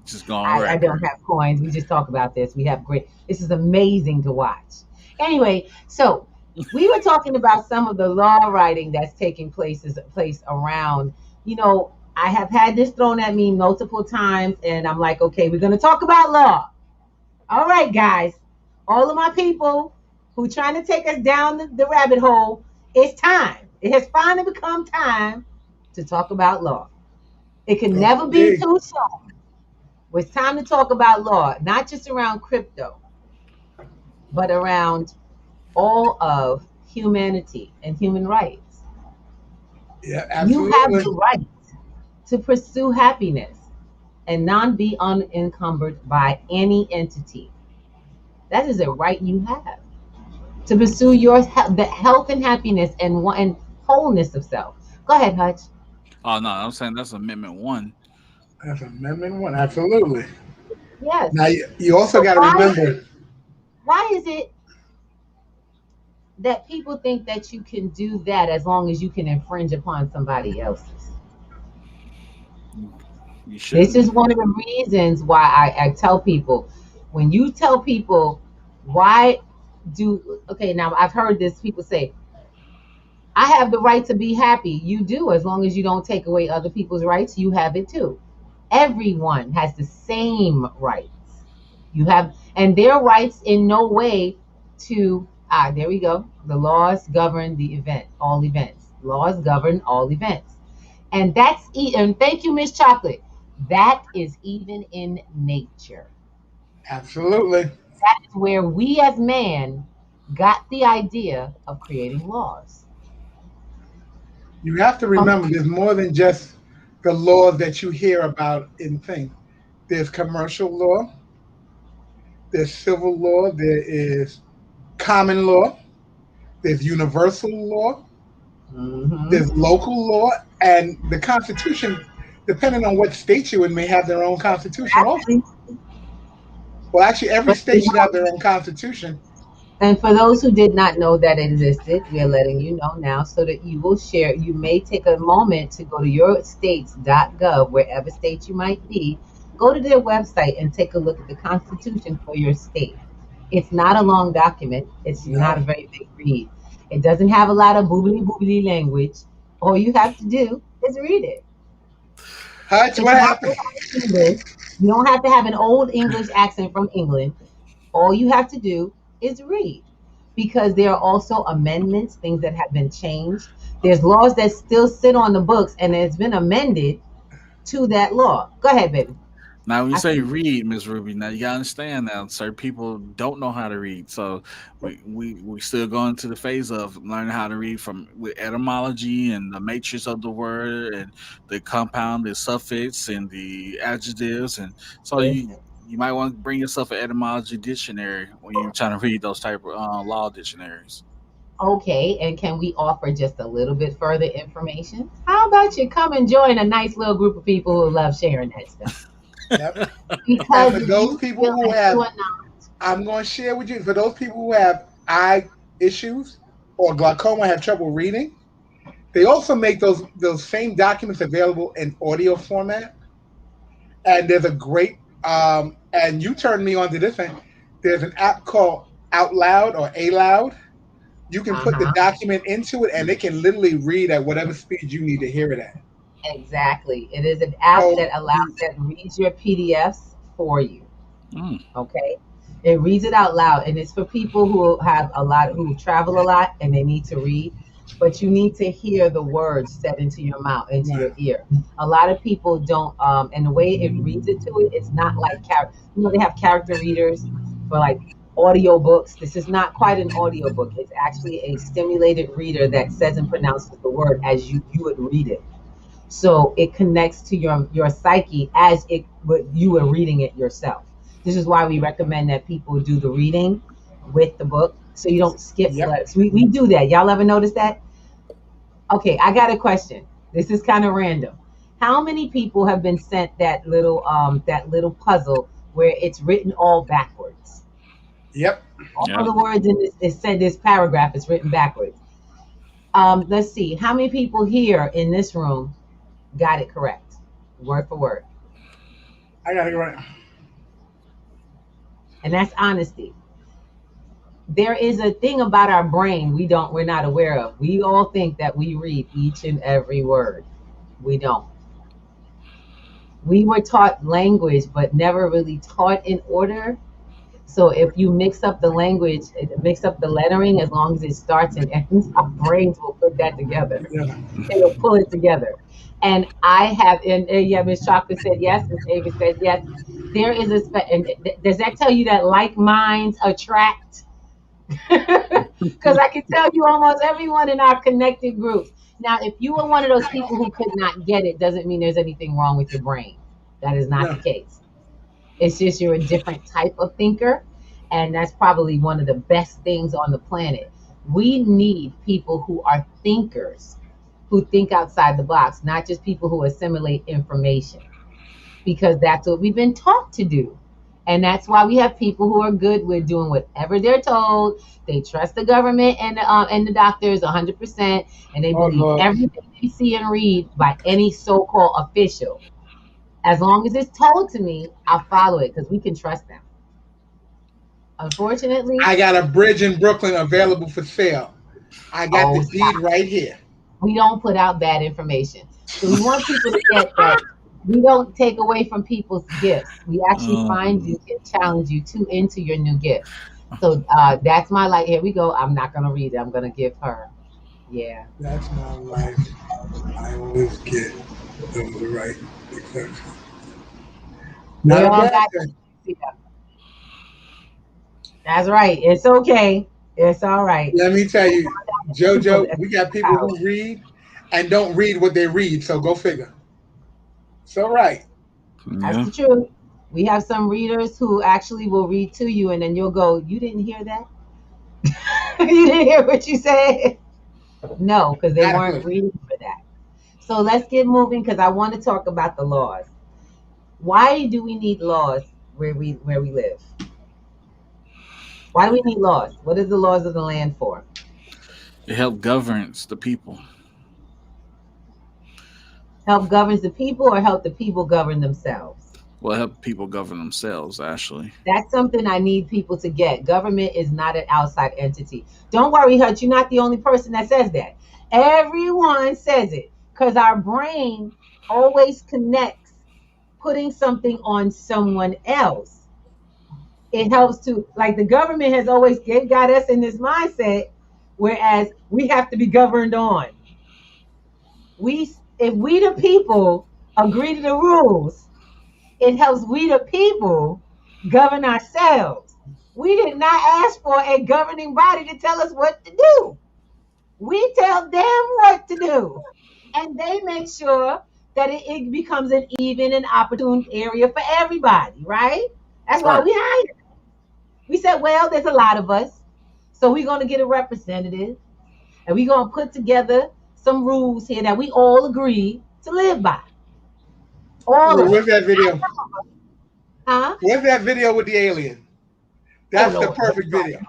Just go on I don't record. have coins. We just talk about this. We have great. This is amazing to watch. Anyway, so we were talking about some of the law writing that's taking place around. I have had this thrown at me multiple times, and I'm like, okay, we're going to talk about law. All right, guys, all of my people who trying to take us down the rabbit hole, it's time. It has finally become time to talk about law. It can never be Okay. too soon. Well, it's time to talk about law, not just around crypto, but around all of humanity and human rights. Yeah, You have absolutely. the right to pursue happiness and not be unencumbered by any entity. That is a right you have to pursue the health and happiness and wholeness of self. Go ahead, Hutch. Oh no, I'm saying that's Amendment One. That's Amendment 1. Absolutely. Yes. Now, you also So got to remember, why is it that people think that you can do that as long as you can infringe upon somebody else's? You This shouldn't. is one of the reasons why I tell people, when you tell people, why okay, now I've heard this, people say, I have the right to be happy. You do, as long as you don't take away other people's rights, you have it too. Everyone has the same rights. You have, and their rights in no way to, there we go. The laws govern the event, all events. Laws govern all events. And and thank you, Miss Chocolate. That is even in nature. absolutely, That is where we as man got the idea of creating laws. you have to From remember there's more than just the laws that you hear about in things. There's commercial law, there's civil law, there is common law, there's universal law, Mhm. there's local law, and the Constitution, depending on what state you're in, may have their own constitution also. Exactly. Well, actually, every But you state should have know, their own constitution. and for those who did not know that it existed, we are letting you know now so that you will share. You may take a moment to go to yourstates.gov, wherever state you might be. Go to their website and take a look at the Constitution for your state. It's not a long document, it's not a No. very big read. It doesn't have a lot of boobly boobly language. All you have to do is read it. Hutch, It's what not happened? without English. You don't have to have an old English accent from England. All you have to do is read, because there are also amendments, things that have been changed. There's laws that still sit on the books and it's been amended to that law. Go ahead, baby. Now, when you I say see. read, Miss Ruby, now you gotta understand now, certain people don't know how to read. So we still going to the phase of learning how to read from with etymology and the matrix of the word and the compound, the suffix and the adjectives, and so Listen. you might want to bring yourself an etymology dictionary when you're trying to read those type of law dictionaries. Okay, and can we offer just a little bit further information? How about you come and join a nice little group of people who love sharing that stuff? Yep. And Because for if those you people feel who that you have, are not, I'm going to share with you, for those people who have eye issues or glaucoma, have trouble reading, they also make those same documents available in audio format. And there's a great, and you turned me on to this thing. There's an app called Out Loud or A Loud. You can put the uh-huh. document into it, and it can literally read at whatever speed you need to hear it at. Exactly. It is an app So that allows that reads your PDFs for you. Mm. Okay. It reads it out loud, and it's for people who have a lot, who travel a lot and they need to read, but you need to hear the words set into your mouth, into your ear. A lot of people don't, and the way it reads it to it, it's not like they have character readers for like audio books. This is not quite an audio book. It's actually a stimulated reader that says and pronounces the word as you would read it. So it connects to your psyche as it would you were reading it yourself. This is why we recommend that people do the reading with the book, so you don't skip yep. letters. We do that. Y'all ever notice that? Okay, I got a question. This is kind of random. How many people have been sent that little puzzle where it's written all backwards? Yep. All Yep. the words in this paragraph is written backwards. Let's see. How many people here in this room got it correct, word for word? I gotta go right. And that's honesty. There is a thing about our brain we're not aware of. We all think that we read each and every word. We don't. We were taught language but never really taught in order. So if you mix up the language, mix up the lettering, as long as it starts and ends, our brains will put that together. Yeah. It'll pull it together. And I have, and yeah, Miss Chocolate said yes, Miss Ava said yes. There is and does that tell you that like minds attract? Because I can tell you almost everyone in our connected groups. Now, if you were one of those people who could not get it, doesn't mean there's anything wrong with your brain. That is not No. the case. It's just you're a different type of thinker. And that's probably one of the best things on the planet. We need people who are thinkers, who think outside the box, not just people who assimilate information, because that's what we've been taught to do. And that's why we have people who are good with doing whatever they're told. They trust the government and the doctors 100%, and they believe everything they see and read by any so-called official. As long as it's told to me, I'll follow it because we can trust them. Unfortunately, I got a bridge in Brooklyn available for sale. I got the deed right here. We don't put out bad information. So we want people to get that we don't take away from people's gifts. We actually find you and challenge you into your new gift. So that's my light. Here we go. I'm not going to read it. I'm going to give her. Yeah. That's my life. I always get the right exception. That's right. It's okay. It's all right. Let me tell you, JoJo, we got people who read and don't read what they read. So go figure. It's all right. That's the truth. We have some readers who actually will read to you, and then you'll go, "You didn't hear that? You didn't hear what you said?" No, because they weren't reading for that. So let's get moving, because I want to talk about the laws. Why do we need laws where we live? Why do we need laws? What is the laws of the land for? It help governs the people. Help governs the people, or help the people govern themselves? Well, help people govern themselves, actually. That's something I need people to get. Government is not an outside entity. Don't worry, Hutch, you're not the only person that says that. Everyone says it, because our brain always connects putting something on someone else. It helps to, like, the government has always got us in this mindset, whereas we have to be governed on. If we the people agree to the rules, it helps we the people govern ourselves. We did not ask for a governing body to tell us what to do. We tell them what to do. And they make sure that it becomes an even and opportune area for everybody, right? That's why we hired. We said, well, there's a lot of us, so we're going to get a representative, and we're going to put together some rules here that we all agree to live by. Where's that video? Huh? Where's that video with the alien? That's the perfect video.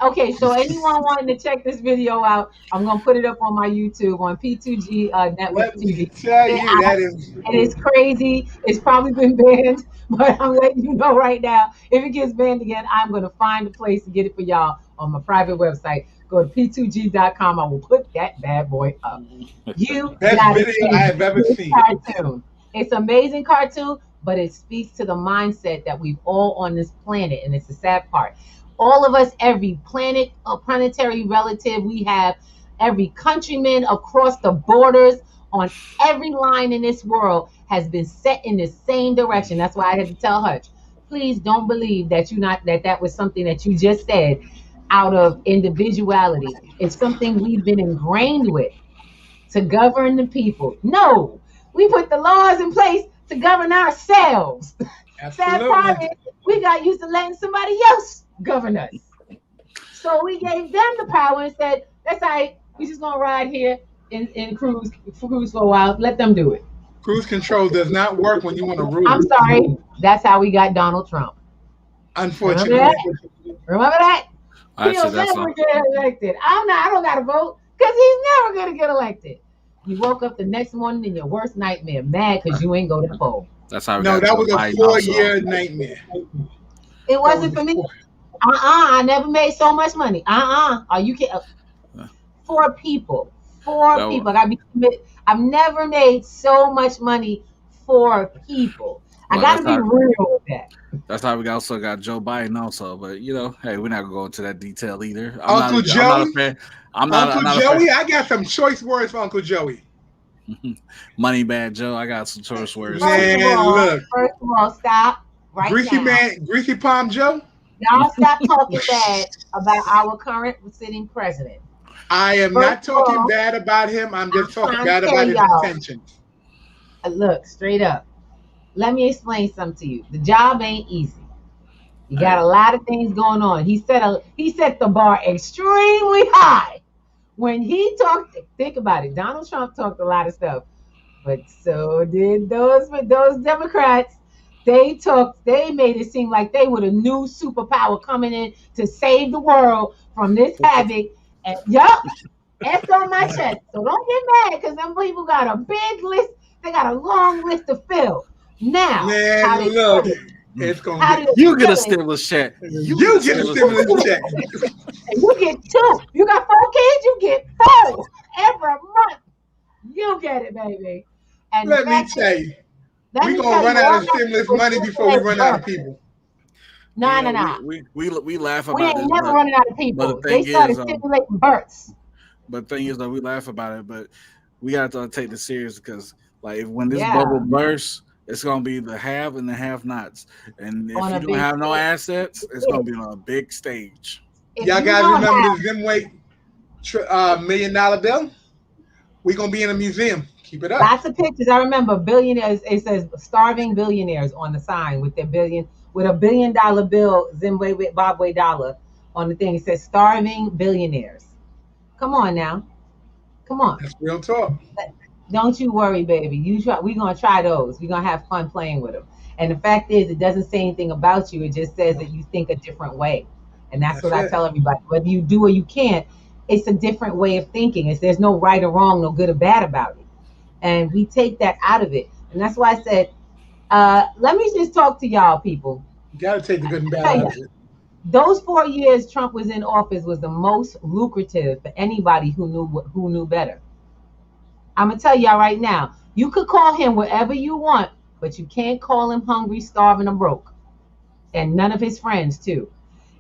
Okay, so anyone wanting to check this video out, I'm going to put it up on my YouTube on P2G Network TV. Tell you, that is... It is crazy. It's probably been banned, but I'm letting you know right now, if it gets banned again, I'm going to find a place to get it for y'all on my private website. Go to p2g.com. I will put that bad boy up. Best video I have ever seen. Cartoon. It's an amazing cartoon, but it speaks to the mindset that we've all on this planet, and it's the sad part. All of us, every planetary relative we have, every countryman across the borders, on every line in this world has been set in the same direction. That's why I had to tell Hutch, please don't believe that that was something that you just said out of individuality. It's something we've been ingrained with to govern the people. No, we put the laws in place to govern ourselves. Sad part is we got used to letting somebody else govern us. So we gave them the power and said, that's all right, we just gonna ride here and cruise for a while. Let them do it. Cruise control does not work when you want to rule. I'm sorry. That's how we got Donald Trump. Unfortunately. Remember that? He'll never get elected. I don't gotta vote, because he's never gonna get elected. You woke up the next morning in your worst nightmare, mad because you ain't go to the poll. That's how. No, that was a 4-year nightmare. It wasn't for me. I never made so much money. Are you kidding? For people. I gotta be committed. I've never made so much money for people. I gotta be real with that. That's how we also got Joe Biden also, but hey, we're not gonna go into that detail either. Uncle Joey. Uncle Joey, I got some choice words for Uncle Joey. Money bad Joe, I got some choice words. Man, look. First of all, stop. Right Greasy now. Greasy Palm Joe. Y'all stop talking bad about our current sitting president. I am First not of talking all, bad about him. I'm I'm just talking trying to bad tell about his y'all. intentions. Look, straight up. Let me explain something to you. The job ain't easy. You got Hey, a lot of things going on. He set the bar extremely high. When he talked, think about it. Donald Trump talked a lot of stuff, but so did those Democrats. They made it seem like they were the new superpower coming in to save the world from this havoc. And yup, it's on my chest. So don't get mad because them people got a big list. They got a long list to fill. Now, Man, how they look, fill it? it's gonna How get do they you get a fill it? stimulus check. You get a you get a stimulus check. stimulus check. And you get two. You got 4 kids, you get four every month. You get it, baby. And the Let me fact is, tell you, let we me gonna tell run you, out all of that stimulus was money before we stimulus run out of birth. people. No, Yeah, no, no. we laugh We about ain't this, never running out of but the people. They thing started is, stimulating births. though, we laugh about it, but we got to take this serious because, like, when this bubble Yeah, bursts, it's gonna be the have and the have-nots, and if on you a don't big have no stage. assets, it's gonna be on a big stage. If Y'all you guys don't remember have, the Zimway $1 million bill? We gonna be in a museum. Keep it up. lots of pictures. I remember billionaires. It says starving billionaires on the sign with $1 billion bill, Zimbabwe dollar on the thing. It says starving billionaires. Come on now, come on. That's real talk. Don't you worry, baby. You try. We're gonna try those. We're gonna have fun playing with them. And the fact is, it doesn't say anything about you. It just says that you think a different way, and that's what That's I it. tell everybody. Whether you do or you can't, it's a different way of thinking. There's no right or wrong, no good or bad about it, and we take that out of it. And that's why I said, let me just talk to y'all, people. You gotta take the good and bad Tell out you, of it. those 4 years Trump was in office was the most lucrative for anybody who knew better. I'm gonna tell y'all right now. You could call him whatever you want, but you can't call him hungry, starving, or broke. And none of his friends too.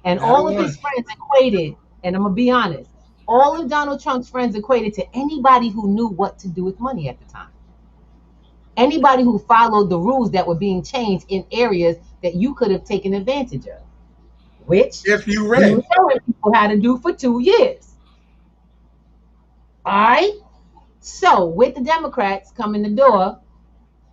And Not all of one. his friends equated. And I'm gonna be honest. All of Donald Trump's friends equated to anybody who knew what to do with money at the time. Anybody who followed the rules that were being changed in areas that you could have taken advantage of, which If you he was read, showing people how to do for 2 years. All right. So with the Democrats coming the door,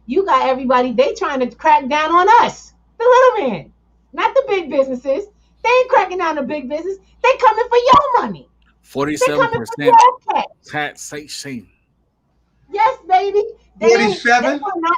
you got everybody, they trying to crack down on us, the little man, not the big businesses. They ain't cracking down the big business. They coming for your money. They Forty-seven coming for percent your cash. taxation. Yes, baby. They 47. will not.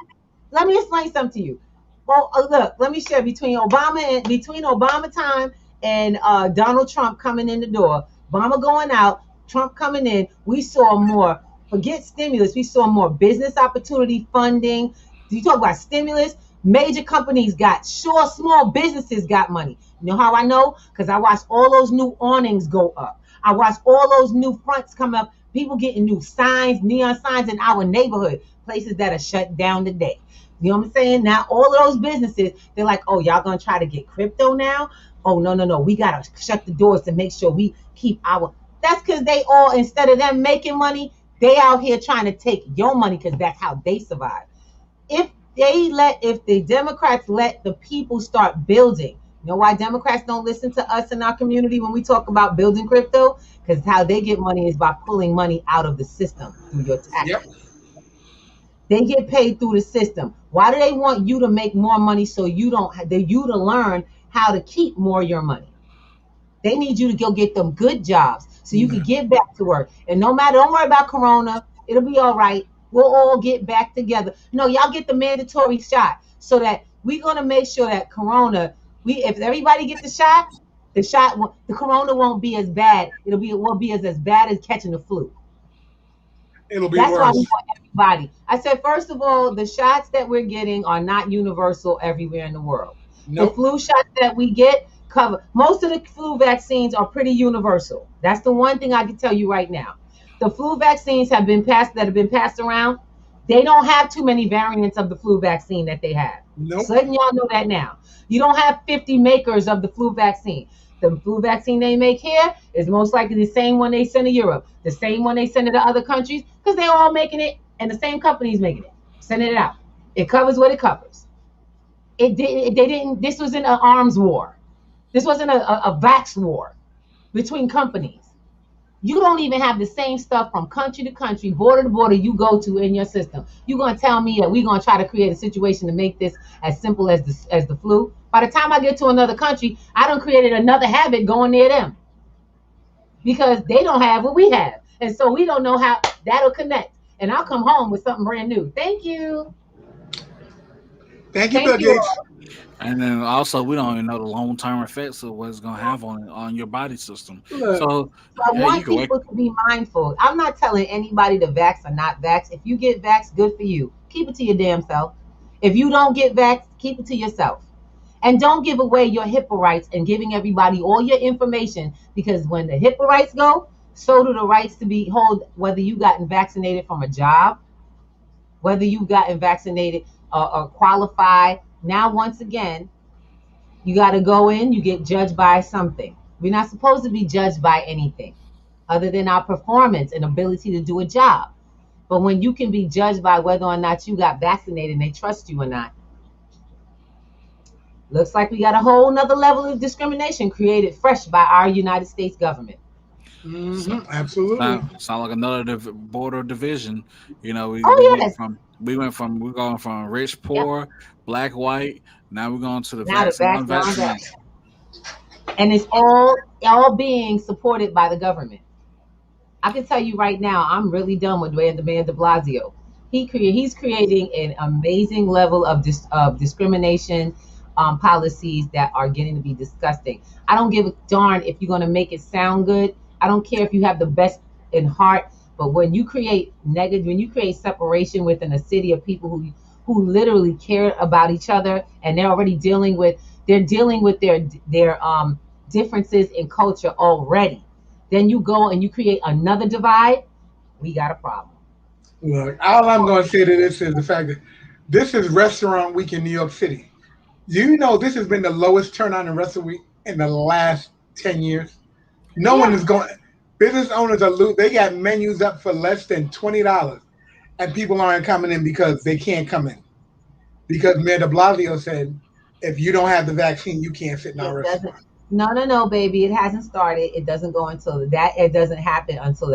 Let me explain something to you. Well, look, let me share between Obama time and Donald Trump coming in the door. Obama going out, Trump coming in. We saw more. Forget stimulus. We saw more business opportunity funding. You talk about stimulus. Major companies got sure. Small businesses got money. You know how I know? Because I watched all those new awnings go up. I watched all those new fronts come up. People getting new signs, neon signs in our neighborhood, places that are shut down today. You know what I'm saying? Now all of those businesses, they're like, oh, y'all gonna try to get crypto now? Oh no, no, no. We gotta shut the doors to make sure we keep our. That's because they all, instead of them making money, they out here trying to take your money because that's how they survive. If the Democrats let the people start building, you know why Democrats don't listen to us in our community when we talk about building crypto? Because how they get money is by pulling money out of the system through your Yep. taxes. They get paid through the system. Why do they want you to make more money so you don't you to learn how to keep more of your money? They need you to go get them good jobs so you can get back to work. And no matter, don't worry about Corona. It'll be all right. We'll all get back together. No, y'all get the mandatory shot so that we're gonna make sure that Corona. If everybody get the Corona won't be as bad. It won't be as bad as catching the flu. It'll be That's why we worse. want everybody. I said, first of all, the shots that we're getting are not universal everywhere in the world. The Nope. flu shots that we get cover most of the flu vaccines are pretty universal. That's the one thing I can tell you right now. The flu vaccines have been passed around. They don't have too many variants of the flu vaccine that they have. Nope. So letting y'all know that now. You don't have 50 makers of the flu vaccine. The flu vaccine they make here is most likely the same one they send to Europe, the same one they send to other countries, because they're all making it and the same company's making it, sending it out. It covers what it covers. It didn't. They didn't. This was in an arms war. This wasn't a vax war between companies. You don't even have the same stuff from country to country, border to border you go to in your system. You're going to tell me that we're going to try to create a situation to make this as simple as the flu? By the time I get to another country, I done created another habit going near them because they don't have what we have. And so we don't know how that'll connect. And I'll come home with something brand new. Thank you. Thank you, Bill Gates. And then also, we don't even know the long-term effects of what it's going to have on your body system. Look, So, I want people to be mindful. I'm not telling anybody to vax or not vax. If you get vaxxed, good for you. Keep it to your damn self. If you don't get vaxxed, keep it to yourself. And don't give away your HIPAA rights and giving everybody all your information, because when the HIPAA rights go, so do the rights to be hold, whether you gotten vaccinated from a job, whether you've gotten vaccinated or qualified. Now, once again, you got to go in, you get judged by something. We're not supposed to be judged by anything other than our performance and ability to do a job. But when you can be judged by whether or not you got vaccinated and they trust you or not, looks like we got a whole nother level of discrimination created fresh by our United States government. Absolutely. Sound like another border division. You know, we Yes. we're going from rich, poor, black, white. Now we're going to the Now the vaccinated, vaccine, unvaccinated. and it's all being supported by the government. I can tell you right now, I'm really done with the man de Blasio. He's creating an amazing level of discrimination policies that are getting to be disgusting. I don't give a darn if you're going to make it sound good. I don't care if you have the best in heart, but when you create when you create separation within a city of people who literally care about each other, and they're already dealing with their differences in culture already. Then you go and you create another divide, we got a problem. Look, all I'm going to say to this is the fact that this is Restaurant Week in New York City. You know, this has been the lowest turnout in Restaurant Week in the last 10 years. No one is going. Business owners are they got menus up for less than $20, and people aren't coming in because they can't come in. Because Mayor de Blasio said, if you don't have the vaccine, you can't sit in our restaurant. No, baby. It hasn't started. It doesn't go until that. It doesn't happen until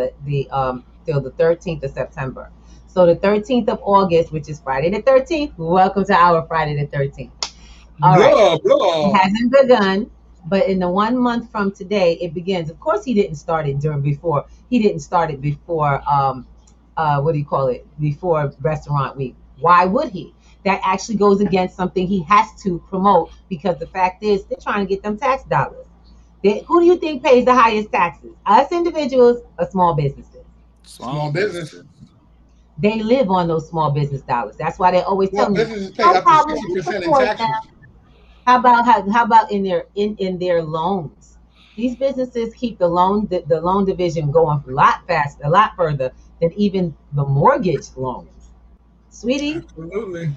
till the 13th of September. So the 13th of August, which is Friday the 13th. Welcome to our Friday the 13th. All right. It hasn't begun, but in the 1 month from today, it begins. Of course, he didn't start it before. He didn't start it before. What do you call it? Before Restaurant Week. Why would he? That actually goes against something he has to promote, because the fact is they're trying to get them tax dollars. Who do you think pays the highest taxes? Us individuals or small businesses? Small business. They live on those small business dollars. That's why they always tell me, businesses pay up to 60% in taxes. How about in their loans? These businesses keep the loan division going a lot faster, a lot further than even the mortgage loans. Sweetie, absolutely.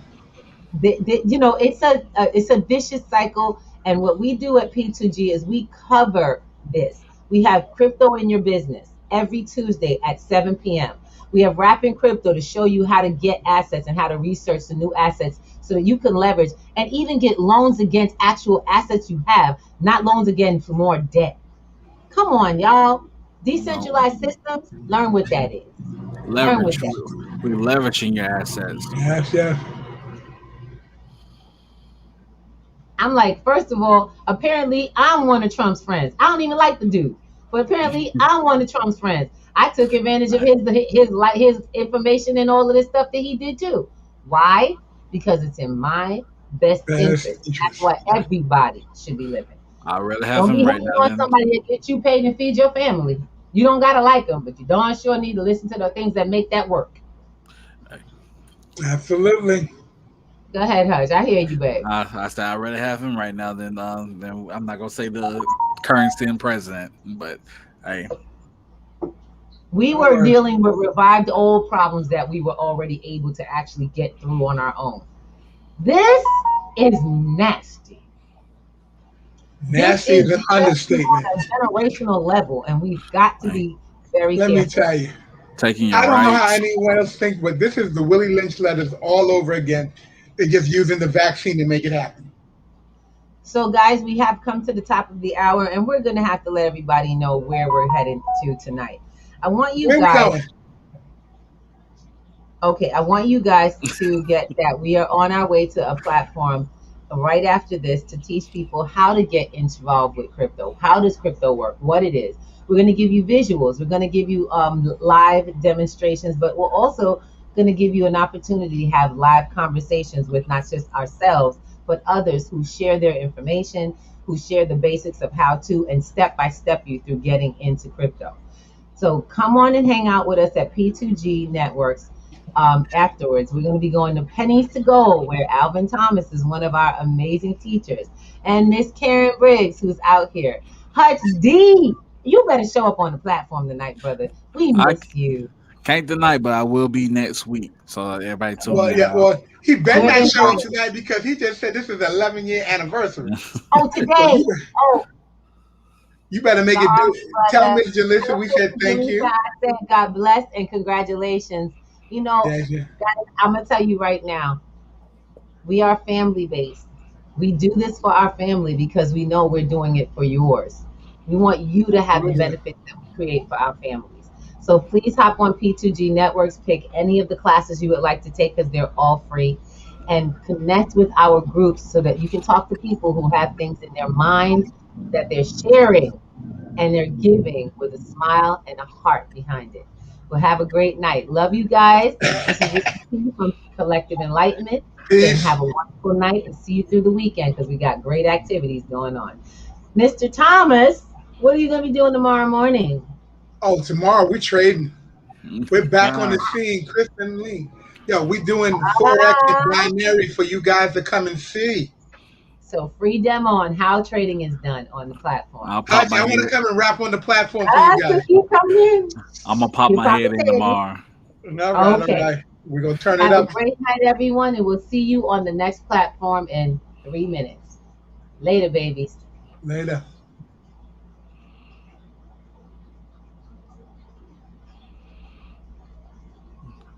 It's a vicious cycle, and what we do at P2G is we cover this. We have crypto in your business every Tuesday at 7 p.m. We have Rapping Crypto to show you how to get assets and how to research the new assets so that you can leverage and even get loans against actual assets you have, not loans against more debt. Come on, y'all. Decentralized systems, learn what that is. Leverage. We're leveraging your assets. Yes. I'm like, first of all, apparently I'm one of Trump's friends. I don't even like the dude, but apparently I'm one of Trump's friends. I took advantage of his information and all of this stuff that he did too. Why? Because it's in my best interest. That's why everybody should be living. I really have him right now. Don't be somebody that gets you paid and feed your family. You don't gotta like them, but you darn sure need to listen to the things that make that work. Absolutely. Go ahead, Hutch. I hear you, babe. I said I really have him right now. Then I'm not gonna say the current sitting president, but hey. We were dealing with revived old problems that we were already able to actually get through on our own. This is nasty. Nasty is an understatement. On a generational level, and we've got to be very careful. Let me tell you. I don't know how anyone else thinks, but this is the Willie Lynch letters all over again. They're just using the vaccine to make it happen. So, guys, we have come to the top of the hour, and we're going to have to let everybody know where we're heading to tonight. I want you Where we guys. going? Okay, I want you guys to get that we are on our way to a platform right after this to teach people how to get involved with crypto. How does crypto work? What it is. We're going to give you visuals. We're going to give you live demonstrations, but we're also going to give you an opportunity to have live conversations with not just ourselves, but others who share their information, who share the basics of how to and step by step you through getting into crypto. So come on and hang out with us at P2G Networks. Afterwards, we're going to be going to Pennies to Gold, where Alvin Thomas is one of our amazing teachers, and Miss Karen Briggs, who's out here. Hutch D, you better show up on the platform tonight, brother. We I miss you. can't tonight, but I will be next week. So everybody tune Well, in. yeah, well, he better not Very show up nice. tonight because he just said this is the 11-year anniversary. Oh, So today. Oh, you better make it sorry, do. Tell brother. Miss Jalissa we said Give thank me you. time. I said God bless and congratulations. You know, Thank you. guys, I'm gonna tell you right now. We are family based. We do this for our family because we know we're doing it for yours. We want you to have the benefits that we create for our families. So please hop on P2G Networks, pick any of the classes you would like to take because they're all free, and connect with our groups so that you can talk to people who have things in their minds that they're sharing and they're giving with a smile and a heart behind it. Well, have a great night. Love you guys. This is Ricky T from Collective Enlightenment, saying Peace. have a wonderful night and see you through the weekend because we got great activities going on. Mr. Thomas, what are you going to be doing tomorrow morning? Oh, tomorrow we trading. We're back on the God. scene, Chris and Lee. Yo, we doing forex and Ah, binary for you guys to come and see. so free demo on how trading is done on the platform. I'll pop Hachi, my I want to head. come and rap on the platform for you Ah, so guys. you coming in? I'm gonna pop You my head in compensating. tomorrow. All right, all Okay. right. We're gonna turn it Have a up great night, everyone, and we'll see you on the next platform in 3 minutes. Later, babies. later.